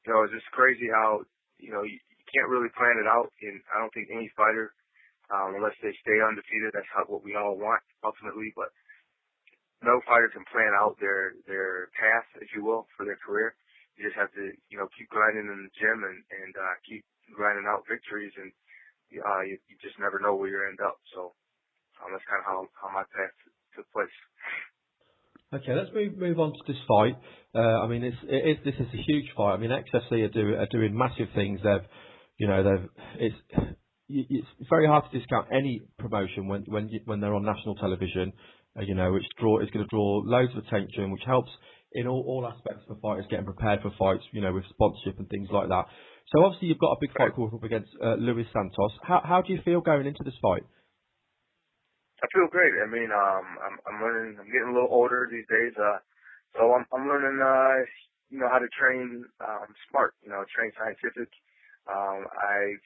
it's just crazy how you can't really plan it out. And I don't think any fighter, unless they stay undefeated, that's what we all want ultimately. But no fighter can plan out their path, if you will, for their career. You just have to, keep grinding in the gym and keep grinding out victories, and you just never know where you end up. So that's kind of how my path took place. Okay, let's move on to this fight. I mean, this is a huge fight. I mean, XFC are doing massive things. It's very hard to discount any promotion when they're on national television. Which is going to draw loads of attention, which helps in all aspects for fighters getting prepared for fights. With sponsorship and things like that. So obviously you've got a big fight called up against Luis Santos. How do you feel going into this fight? I feel great. I mean, I'm learning. I'm getting a little older these days, so I'm learning, how to train smart. Train scientific. I've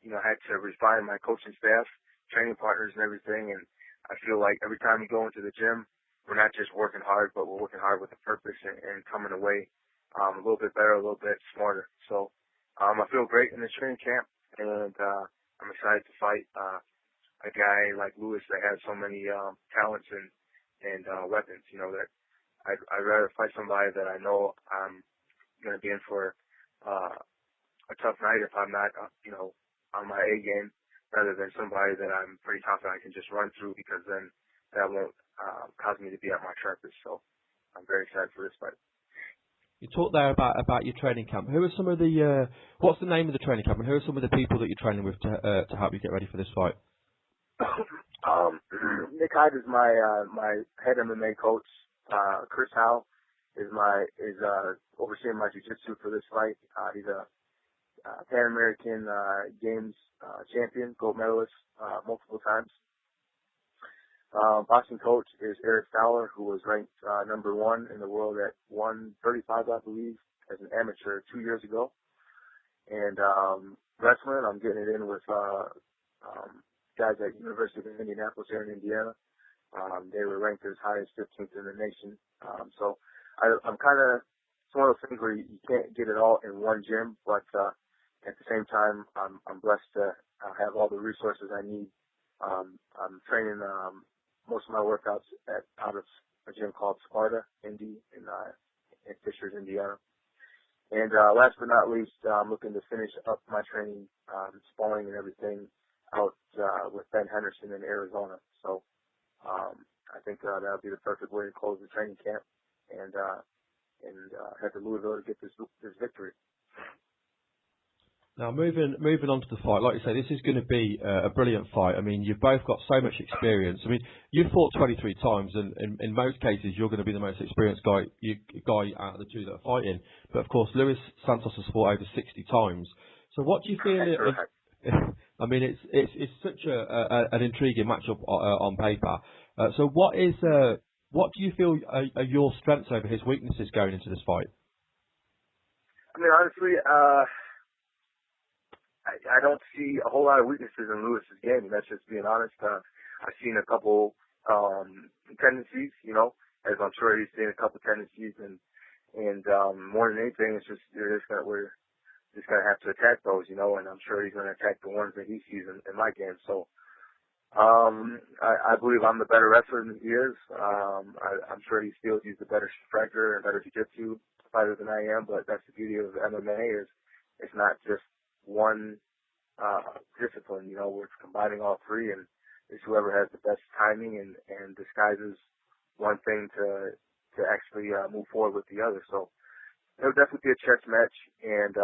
had to refine my coaching staff, training partners, and everything. And I feel like every time we go into the gym, we're not just working hard, but we're working hard with a purpose and coming away a little bit better, a little bit smarter. So I feel great in the training camp, and I'm excited to fight a guy like Luis that has so many talents and weapons. That I'd rather fight somebody that I know I'm going to be in for a tough night if I'm not, on my A game, rather than somebody that I'm pretty confident I can just run through, because then that won't cause me to be at my sharpest. So I'm very excited for this fight. You talked there about your training camp. Who are some of the what's the name of the training camp, and who are some of the people that you're training with to help you get ready for this fight? Nick Hyde is my head MMA coach. Chris Howe is overseeing my jiu-jitsu for this fight. He's a Pan American Games champion, gold medalist multiple times. Boxing coach is Eric Fowler, who was ranked number 1 in the world at 135, I believe, as an amateur 2 years ago. And wrestling, I'm getting it in with guys at University of Indianapolis here in Indiana. They were ranked as high as 15th in the nation. So I'm kind of, it's one of those things where you can't get it all in one gym, but at the same time, I'm blessed to have all the resources I need. I'm training most of my workouts out of a gym called Sparta, Indy, in Fishers, Indiana. And last but not least, I'm looking to finish up my training, sparring and everything out with Ben Henderson in Arizona. So I think that'll be the perfect way to close the training camp and head to Louisville to get this victory. Now, moving on to the fight, like you say, this is going to be a brilliant fight. I mean, you've both got so much experience. I mean, you've fought 23 times, and in most cases, you're going to be the most experienced guy out of the two that are fighting. But of course, Luis Santos has fought over 60 times. So, what do you feel? I mean, it's such an intriguing matchup on paper. So, what do you feel are your strengths over his weaknesses going into this fight? I mean, honestly, I don't see a whole lot of weaknesses in Luis's game. That's just being honest. I've seen a couple tendencies, as I'm sure he's seen a couple tendencies, and more than anything, it's just we're just gonna have to attack those, and I'm sure he's gonna attack the ones that he sees in my game. So I believe I'm the better wrestler than he is. I'm sure he feels he's the better striker and better jiu-jitsu fighter than I am, but that's the beauty of MMA is it's not just one discipline, we're combining all three, and it's whoever has the best timing and disguises one thing to actually move forward with the other. So it'll definitely be a chess match, and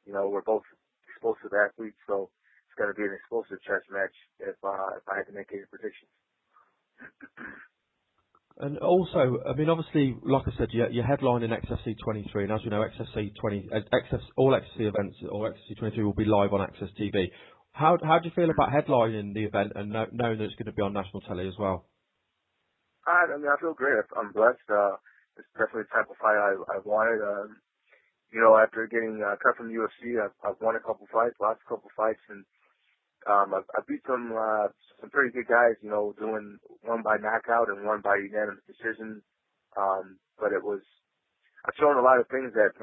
we're both explosive athletes, so it's going to be an explosive chess match if I had to make any predictions. And also, I mean, obviously, like I said, you're headlining XFC 23, and as we know, all XFC events, or XFC 23 will be live on Access TV. How do you feel about headlining the event and knowing that it's going to be on national telly as well? I mean, I feel great. I'm blessed. It's definitely the type of fight I wanted. After getting cut from the UFC, I've won a couple fights, lost a couple fights, and I beat some pretty good guys, doing one by knockout and one by unanimous decision. But I've shown a lot of things that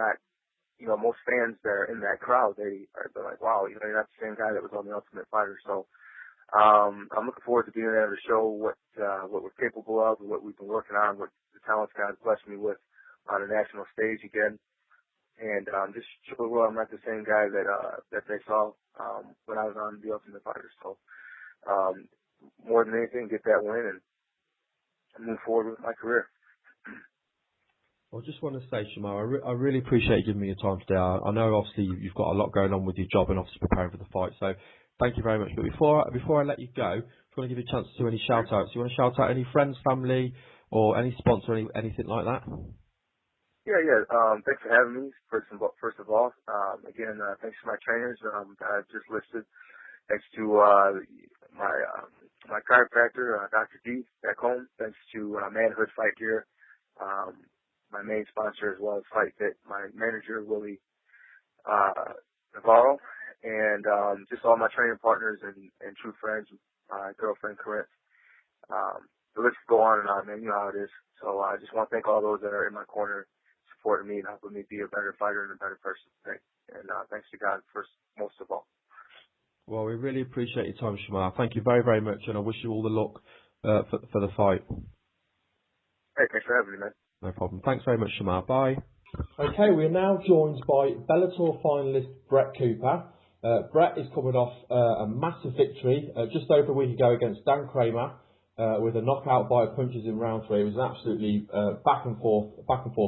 most fans that are in that crowd, they're like, wow, you're not the same guy that was on The Ultimate Fighter. So, I'm looking forward to being able to show what we're capable of, what we've been working on, what the talents God's blessed me with on a national stage again. And just show the world I'm not the same guy that they saw when I was on The Ultimate Fighter. So more than anything, get that win and move forward with my career. Well, I just want to say, Shamar, I really appreciate you giving me your time today. I know obviously you've got a lot going on with your job and obviously preparing for the fight, so thank you very much. But before I let you go, I just want to give you a chance to do any shout-outs. You want to shout out any friends, family, or any sponsor, anything like that? Yeah. Thanks for having me. First of all, again, thanks to my trainers that I just listed. Thanks to my chiropractor, Dr. D, back home. Thanks to Manhood Fight Gear, my main sponsor as well as Fight Fit, my manager Willie Navarro, and just all my training partners and true friends, my girlfriend Corinne. The list could go on and on, man. You know how it is. So I just want to thank all those that are in my corner, supporting me and helping me be a better fighter and a better person. And thanks to God first, most of all. Well, we really appreciate your time, Shamar. Thank you very, very much, and I wish you all the luck for the fight. Hey, thanks for having me, man. No problem. Thanks very much, Shamar. Bye. Okay, we're now joined by Bellator finalist Brett Cooper. Brett is coming off a massive victory just over a week ago against Dan Cramer with a knockout by punches in round 3. It was an absolutely back and forth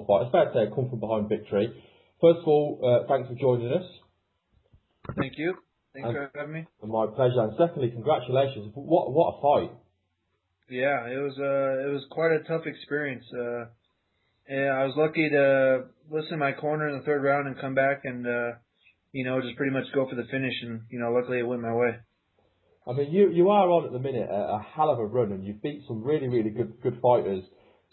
fight. It's fair to say a come from behind victory. First of all, thanks for joining us. Thank you. Thanks for having me. My pleasure. And secondly, congratulations. What a fight. Yeah, it was quite a tough experience. Yeah, I was lucky to listen to my corner in the third round and come back and just pretty much go for the finish, and luckily it went my way. I mean, you are on at the minute a hell of a run, and you've beat some really, really good fighters.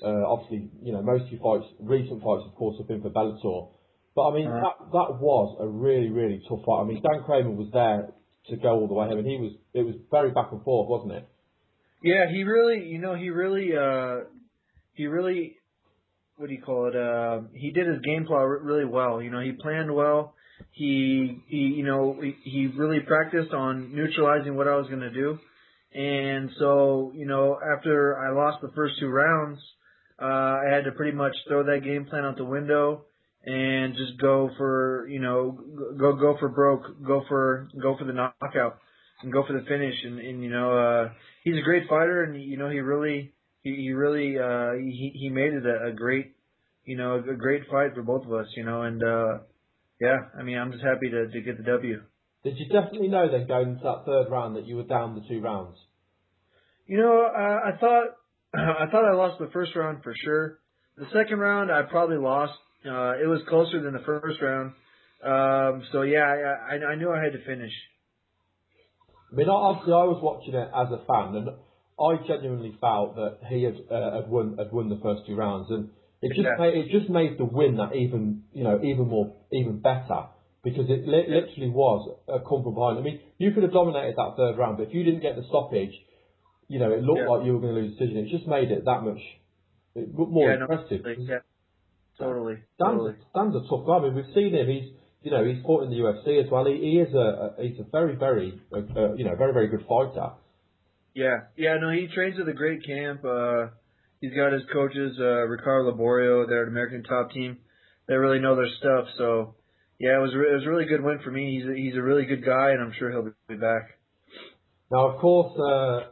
Obviously, most of your recent fights, of course, have been for Bellator. But I mean, that was a really, really tough fight. I mean, Dan Cramer was there to go all the way. I mean, it was very back and forth, wasn't it? Yeah, he really, what do you call it? He did his game plan really well. He planned well. He really practiced on neutralizing what I was going to do. And so, after I lost the first 2 rounds, I had to pretty much throw that game plan out the window and just go for, go for broke, go for the knockout and go for the finish. And he's a great fighter, and, he made it a great, a great fight for both of us, and, yeah, I mean, I'm just happy to get the W. Did you definitely know then going into that third round that you were down the 2 rounds? I thought I lost the first round for sure. The second round I probably lost. It was closer than the first round. So yeah, I knew I had to finish. I mean, obviously I was watching it as a fan, and I genuinely felt that he had won the first 2 rounds, and it just made the win that even better, because it literally was a come from behind. I mean, you could have dominated that third round, but if you didn't get the stoppage, it looked like you were going to lose the decision. It just made it that much more impressive. Yeah, totally. Dan's a tough guy. I mean, we've seen him. He's fought in the UFC as well. He's a very, very very good fighter. Yeah. No, he trains with a great camp. He's got his coaches, Ricardo Laborio, they're an American Top Team. They really know their stuff. So, yeah, it was a really good win for me. He's a really good guy, and I'm sure he'll be back. Now, of course,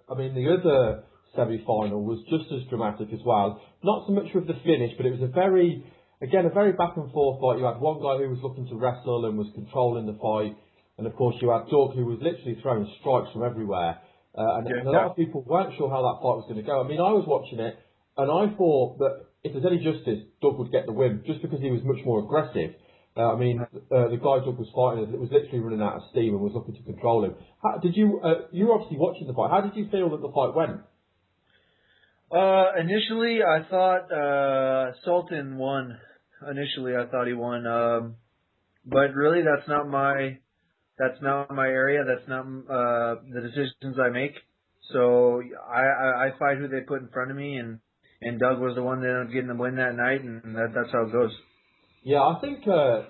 I mean, the other semi-final was just as dramatic as well. Not so much with the finish, but it was a very back and forth fight. You had one guy who was looking to wrestle and was controlling the fight, and of course you had Doug, who was literally throwing strikes from everywhere. And a lot of people weren't sure how that fight was going to go. I mean, I was watching it, and I thought that if there's any justice, Doug would get the win, just because he was much more aggressive. The guy Doug was fighting was literally running out of steam and was looking to control him. You were obviously watching the fight. How did you feel that the fight went? Initially, I thought Sultan won. Initially, I thought he won. But really, that's not my area. That's not the decisions I make. So I fight who they put in front of me, and Doug was the one that ended up getting the win that night, and that's how it goes. Yeah, I think a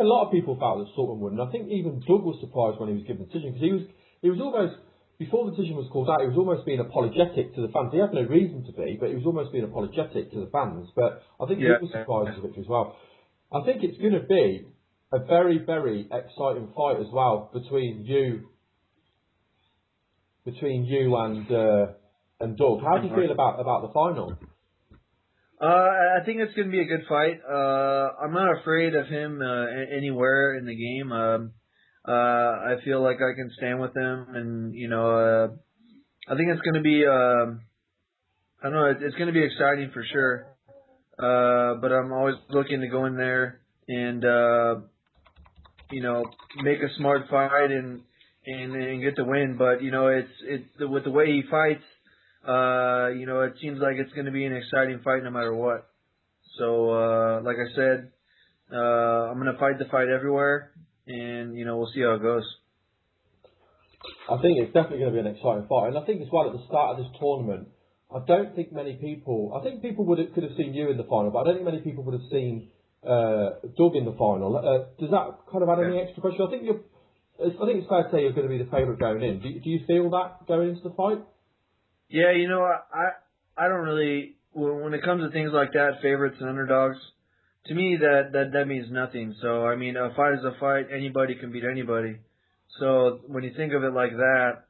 lot of people felt that Sultan would, and I think even Doug was surprised when he was given the decision, because he was almost, before the decision was called out, he was almost being apologetic to the fans. He had no reason to be, but he was almost being apologetic to the fans. But I think he was surprised with it as well. I think it's going to be a very, very exciting fight as well between you and Doug. How do you feel about the final? I think it's going to be a good fight. I'm not afraid of him anywhere in the game. I feel like I can stand with him, and I think it's going to be. I don't know. It's going to be exciting for sure. but I'm always looking to go in there and make a smart fight and get the win. But it's with the way he fights, it seems like it's going to be an exciting fight no matter what. So like I said, I'm going to fight the fight everywhere, and we'll see how it goes. I think it's definitely going to be an exciting fight, and I think as well at the start of this tournament, I don't think many people. I think people could have seen you in the final, but I don't think many people would have seen Doug in the final. Does that kind of add any extra pressure? I think it's fair to say you're going to be the favourite going in. Do you feel that going into the fight? Yeah, I don't really. When it comes to things like that, favorites and underdogs, to me that means nothing. So I mean, a fight is a fight. Anybody can beat anybody. So when you think of it like that,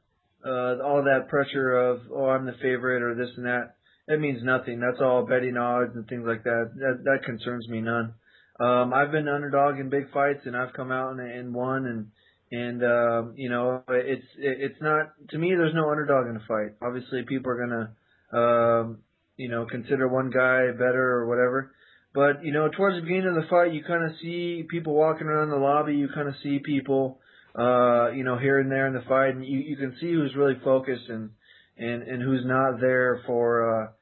all that pressure of, oh, I'm the favorite or this and that means nothing. That's all betting odds and things like that. That concerns me none. I've been underdog in big fights, and I've come out and won, and it's not, to me, there's no underdog in a fight. Obviously, people are gonna consider one guy better or whatever. But towards the beginning of the fight, you kind of see people walking around the lobby. You kind of see people here and there in the fight, and you can see who's really focused and who's not there for,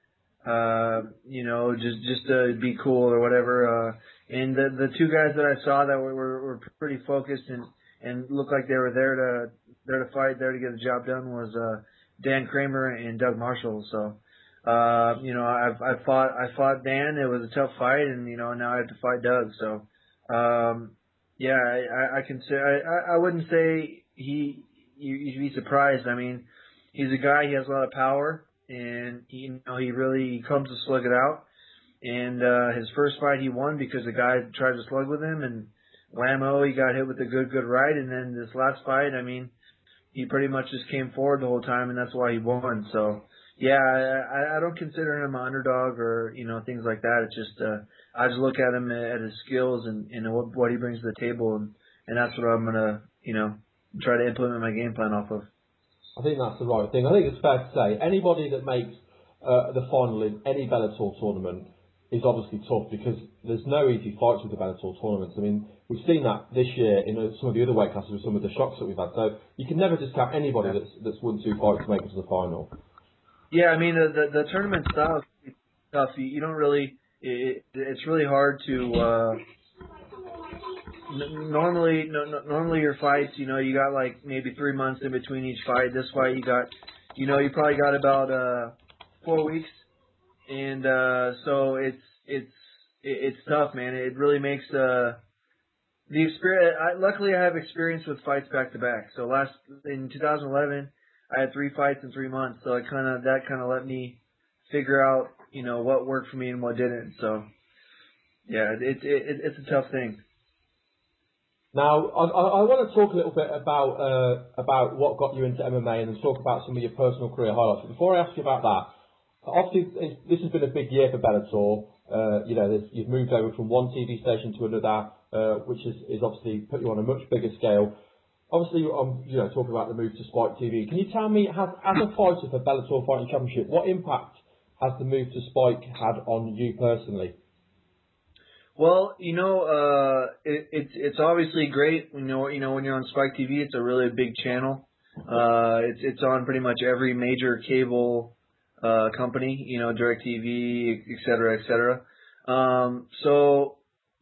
just to be cool or whatever. And the two guys that I saw that were pretty focused and looked like they were there to fight, there to get the job done was, Dan Cramer and Doug Marshall. So, I fought Dan. It was a tough fight, and, now I have to fight Doug. So, yeah, I can say I wouldn't say you'd be surprised. I mean, he's a guy. He has a lot of power, and he really comes to slug it out. And his first fight he won because the guy tried to slug with him, and whammo, he got hit with a good right. And then this last fight, I mean, he pretty much just came forward the whole time, and that's why he won. So yeah, I don't consider him an underdog or things like that. It's just I just look at him at his skills and what he brings to the table, and that's what I'm gonna try to implement my game plan off of. I think that's the right thing. I think it's fair to say anybody that makes the final in any Bellator tournament is obviously tough because there's no easy fights with the Bellator tournaments. I mean, we've seen that this year in some of the other weight classes with some of the shocks that we've had. So you can never discount anybody that's won two fights to make it to the final. Yeah, I mean the tournament style is tough. You don't really. It's really hard to. Normally your fights, you got like maybe 3 months in between each fight. This fight you got, you probably got about 4 weeks, and so it's tough, man. It really makes the experience. Luckily, I have experience with fights back to back. So in 2011, I had 3 fights in 3 months. So that kind of let me figure out what worked for me and what didn't. So yeah, it's a tough thing. Now, I want to talk a little bit about what got you into MMA and then talk about some of your personal career highlights. But before I ask you about that, obviously this has been a big year for Bellator. You've moved over from one TV station to another, which is obviously put you on a much bigger scale. Obviously, I'm talking about the move to Spike TV. Can you tell me, as a fighter for Bellator Fighting Championship, what impact has the move to Spike had on you personally? Well, it's obviously great. When you're on Spike TV, it's a really big channel. It's on pretty much every major cable company, DirecTV, et cetera. So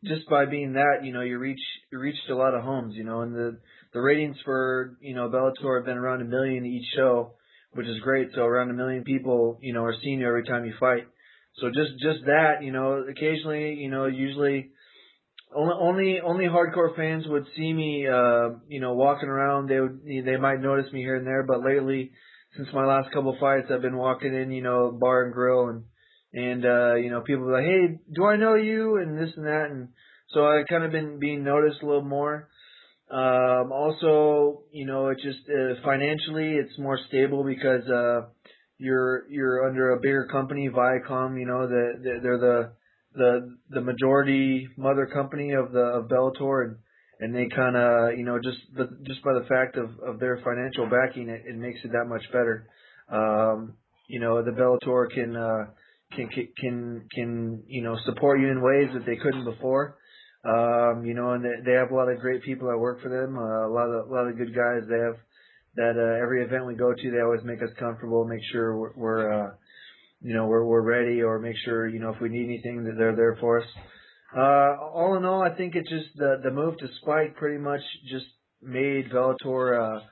just by being that, you reached a lot of homes, and the ratings for Bellator have been around 1 million each show, which is great. So around 1 million people, are seeing you every time you fight. So just that, occasionally, usually only hardcore fans would see me, walking around. They might notice me here and there, but lately, since my last couple of fights, I've been walking in, bar and grill and people are like, hey, do I know you? And this and that. And so I've kind of been being noticed a little more. Also, it's just, financially, it's more stable because, you're under a bigger company, Viacom. They're the majority mother company of Bellator, and they kind of just by the fact of their financial backing, it makes it that much better. The Bellator can support you in ways that they couldn't before. And they have a lot of great people that work for them. A lot of good guys. They have that every event we go to, they always make us comfortable, make sure we're ready, or make sure if we need anything that they're there for us. All in all, I think it's just the move to Spike pretty much just made Bellator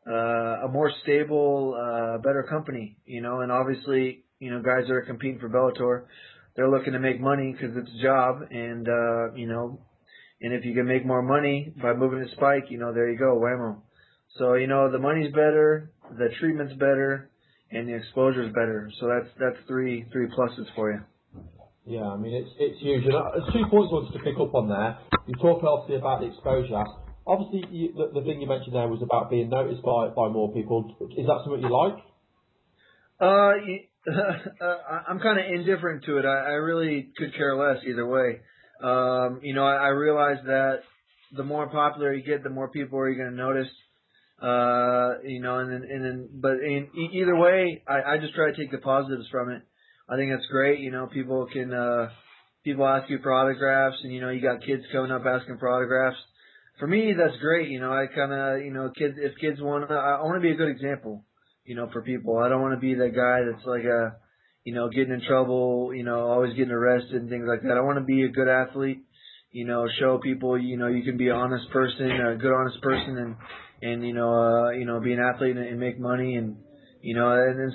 a more stable, better company. And obviously, guys that are competing for Bellator, they're looking to make money because it's a job, and and if you can make more money by moving to Spike, there you go, whammo. So the money's better, the treatment's better, and the exposure's better. So that's three pluses for you. Yeah, I mean it's huge. And there's 2 points I wanted to pick up on there. You talk obviously about the exposure. Obviously, the thing you mentioned there was about being noticed by more people. Is that something you like? I'm kind of indifferent to it. I really could care less either way. I realize that the more popular you get, the more people are you going to notice. But either way, I just try to take the positives from it. I think that's great. People ask you for autographs, and you got kids coming up asking for autographs. For me, that's great. I kind of, if kids want to, I want to be a good example, for people. I don't want to be that guy that's like getting in trouble, always getting arrested and things like that. I want to be a good athlete, show people, you can be an honest person, a good honest person, and be an athlete and make money, and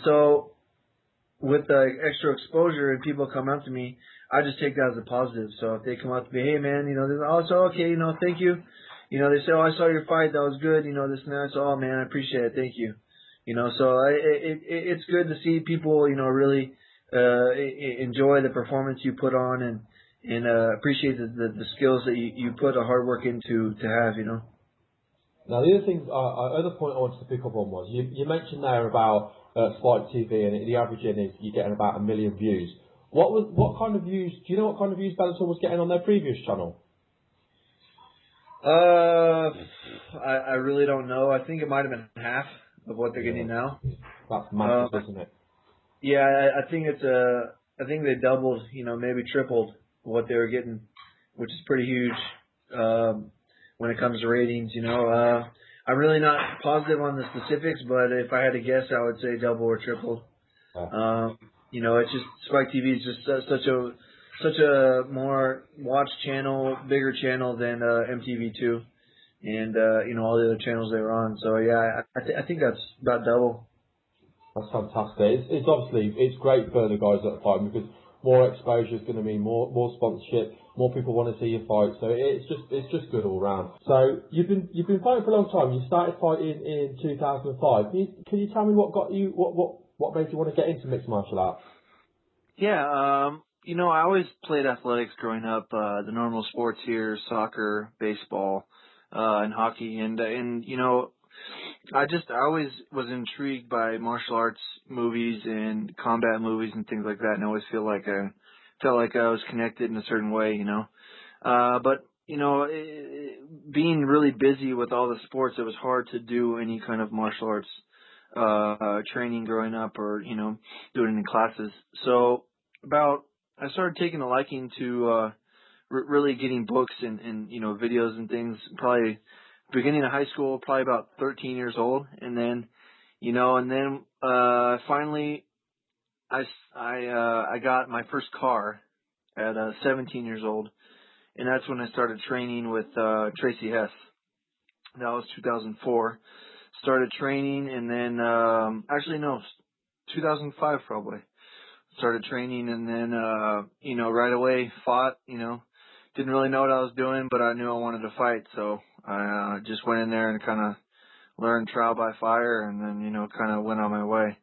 so with the extra exposure and people come up to me, I just take that as a positive. So if they come up to me, hey man, okay, thank you. They say, oh, I saw your fight, that was good, this and that. So, oh man, I appreciate it, thank you. So it's good to see people, really enjoy the performance you put on, and appreciate the skills that you put the hard work into to have, Now the other point I wanted to pick up on was you mentioned there about Spike TV, and the averaging is you're getting about 1 million views. What kind of views? Do you know what kind of views Bellator was getting on their previous channel? I really don't know. I think it might have been half of what they're getting now. That's massive, isn't it? Yeah, I think I think they doubled, maybe tripled what they were getting, which is pretty huge when it comes to ratings. I'm really not positive on the specifics, but if I had to guess, I would say double or triple. It's just Spike TV is just such a more watched channel, bigger channel than MTV2, and all the other channels they were on. So yeah, I think that's about double. That's fantastic. It's obviously great for the guys at the time, because more exposure is going to mean more sponsorship, more people want to see your fight. So it's just good all round. So you've been fighting for a long time. You started fighting in 2005. Can you tell me what got you what made you want to get into mixed martial arts? Yeah, I always played athletics growing up. The normal sports here: soccer, baseball, and hockey. And I always was intrigued by martial arts movies and combat movies and things like that, and I always felt like I was connected in a certain way, But being really busy with all the sports, it was hard to do any kind of martial arts training growing up, or doing it in classes. So I started taking a liking to really getting books and videos and things, probably beginning of high school, probably about 13 years old. And then, finally I got my first car at 17 years old. And that's when I started training with Tracy Hess. That was 2004. Started training, and then, 2005 probably. Started training, and then, right away fought, didn't really know what I was doing, but I knew I wanted to fight. So I just went in there and kind of learned trial by fire, and then, kind of went on my way.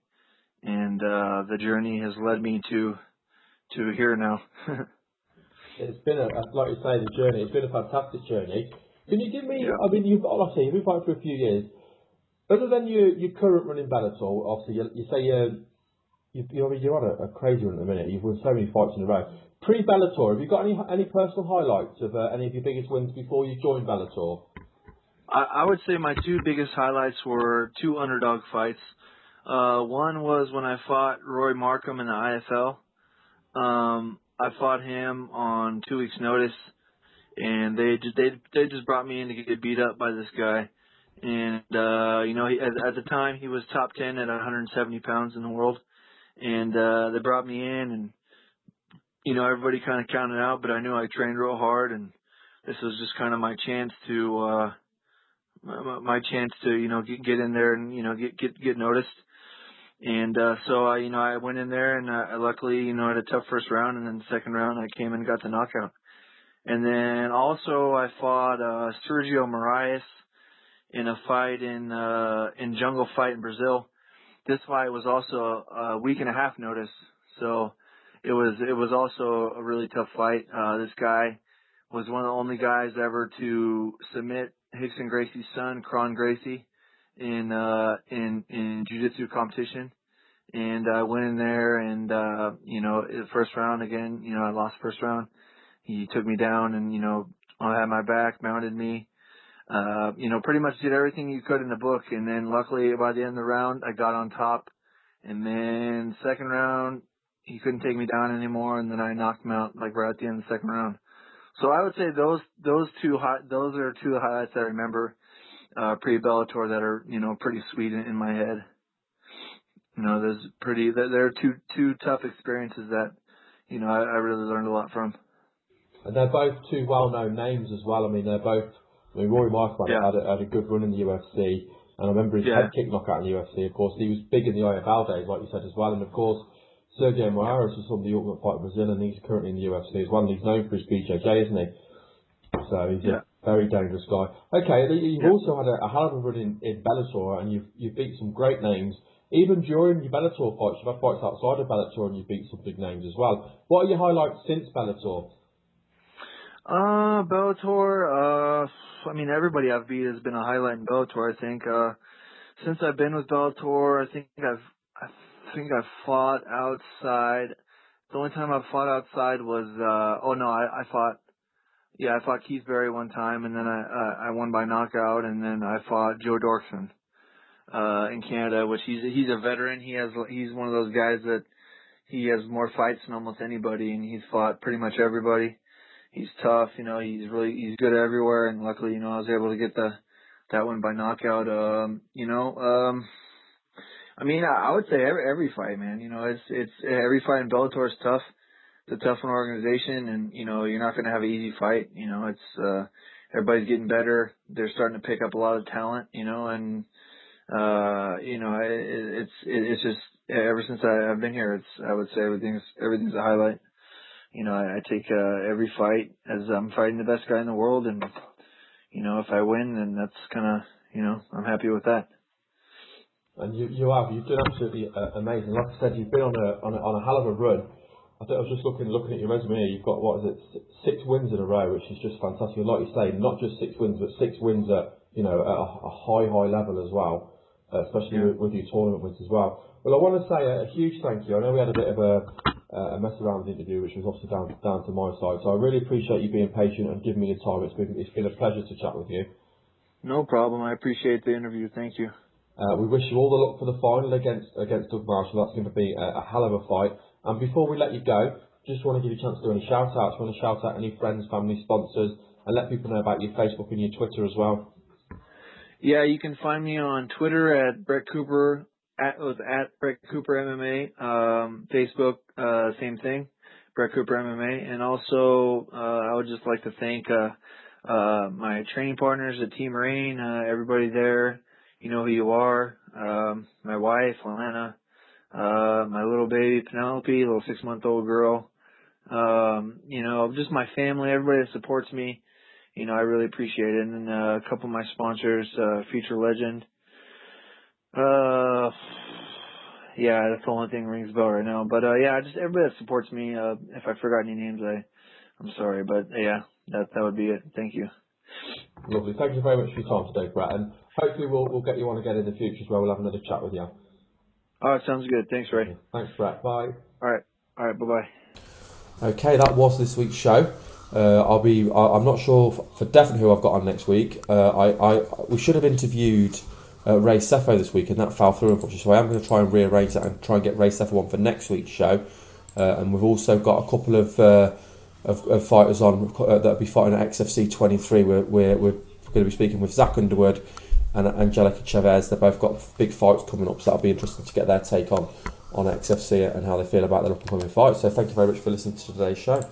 And the journey has led me to here now. It's been like you say, the journey. It's been a fantastic journey. Can you give me? Yeah. I mean, you've been fighting for a few years. Other than your current run in Bellator, obviously you say you're on a crazy run at the minute. You've won so many fights in a row. Pre-Bellator, have you got any personal highlights of any of your biggest wins before you joined Bellator? I would say my two biggest highlights were two underdog fights. One was when I fought Roy Markham in the IFL. I fought him on 2 weeks' notice, and they just brought me in to get beat up by this guy. And at the time he was top 10 at 170 pounds in the world, and they brought me in, and everybody kind of counted out, but I knew I trained real hard, and this was just kind of my chance to get in there and get noticed. And so I went in there, and I luckily had a tough first round, and then the second round I came and got the knockout. And then also I fought Sergio Moraes in a fight in Jungle Fight in Brazil. This fight was also a week and a half notice, so it was also a really tough fight. This guy was one of the only guys ever to submit Rickson Gracie's son, Kron Gracie, in jiu-jitsu competition. And I went in there, and the first round again, I lost the first round. He took me down, and I had my back, mounted me. Pretty much did everything you could in the book, and then luckily by the end of the round I got on top, and then second round he couldn't take me down anymore, and then I knocked him out like right at the end of the second round. So I would say those are two highlights I remember pre-Bellator that are pretty sweet in my head. They're two tough experiences that I really learned a lot from. And they're both two well-known names as well. I mean, Rory Markman had a good run in the UFC, and I remember his head kick knockout in the UFC. Of course, he was big in the IFL days, like you said as well. And of course, Sergio Moraes was from the Ultimate Fighter Brazil, and he's currently in the UFC as well. And he's known for his BJJ, isn't he? So he's a very dangerous guy. Okay, you've also had a hell of a run in Bellator, and you've beat some great names. Even during your Bellator fights, you've had fights outside of Bellator, and you've beat some big names as well. What are your highlights since Bellator? Bellator, everybody I've beat has been a highlight in Bellator, I think. Since I've been with Bellator, I think I've fought outside. The only time I've fought outside was, I fought Keith Berry one time, and then I won by knockout, and then I fought Joe Dorkson, in Canada, which he's a veteran. He's one of those guys that he has more fights than almost anybody, and he's fought pretty much everybody. He's tough, he's good everywhere, and luckily, I was able to get that one by knockout. I would say every fight, man. It's every fight in Bellator is tough. It's a tough organization, and you're not going to have an easy fight. It's everybody's getting better. They're starting to pick up a lot of talent, and it's just ever since I've been here, I would say everything's a highlight. I take every fight as I'm fighting the best guy in the world, and if I win, then that's kind of I'm happy with that. And you've done absolutely amazing. Like I said, you've been on a hell of a run. I think I was just looking at your resume. You've got 6 wins in a row, which is just fantastic. Like you say, not just 6 wins, but 6 wins at at a high level as well, especially with your tournament wins as well. Well, I want to say a huge thank you. I know we had a bit of a mess around the interview, which was obviously down to my side. So I really appreciate you being patient and giving me your time. It's been a pleasure to chat with you. No problem. I appreciate the interview. Thank you. We wish you all the luck for the final against Doug Marshall. That's going to be a hell of a fight. And before we let you go, just want to give you a chance to do any shout-outs. Want to shout out any friends, family, sponsors, and let people know about your Facebook and your Twitter as well. Yeah, you can find me on Twitter at Brett Cooper, at Brett Cooper MMA. Facebook, same thing, Brett Cooper MMA. And also, I would just like to thank my training partners at Team Marine, everybody there. You know who you are. My wife, Lana, my little baby, Penelope, little 6-month-old girl. Just my family, everybody that supports me. I really appreciate it. And then a couple of my sponsors, Future Legend. That's the only thing that rings a bell right now. But just everybody that supports me. If I forgot any names, I'm sorry. But that would be it. Thank you. Lovely. Thank you very much for your time today, Brett. And hopefully we'll get you on again in the future as well. We'll have another chat with you. All right, sounds good. Thanks, Ray. Thanks, Brett. Bye. All right, bye-bye. Okay, that was this week's show. I'm not sure for definite who I've got on next week. We should have interviewed Ray Sefo this week, and that fell through unfortunately. So I am going to try and rearrange that and try and get Ray Sefo on for next week's show. and we've also got a couple of fighters on that'll be fighting at XFC 23. We're going to be speaking with Zach Underwood and Angelica Chavez. They've both got big fights coming up, so that'll be interesting to get their take on XFC and how they feel about their up and coming fights. So thank you very much for listening to today's show.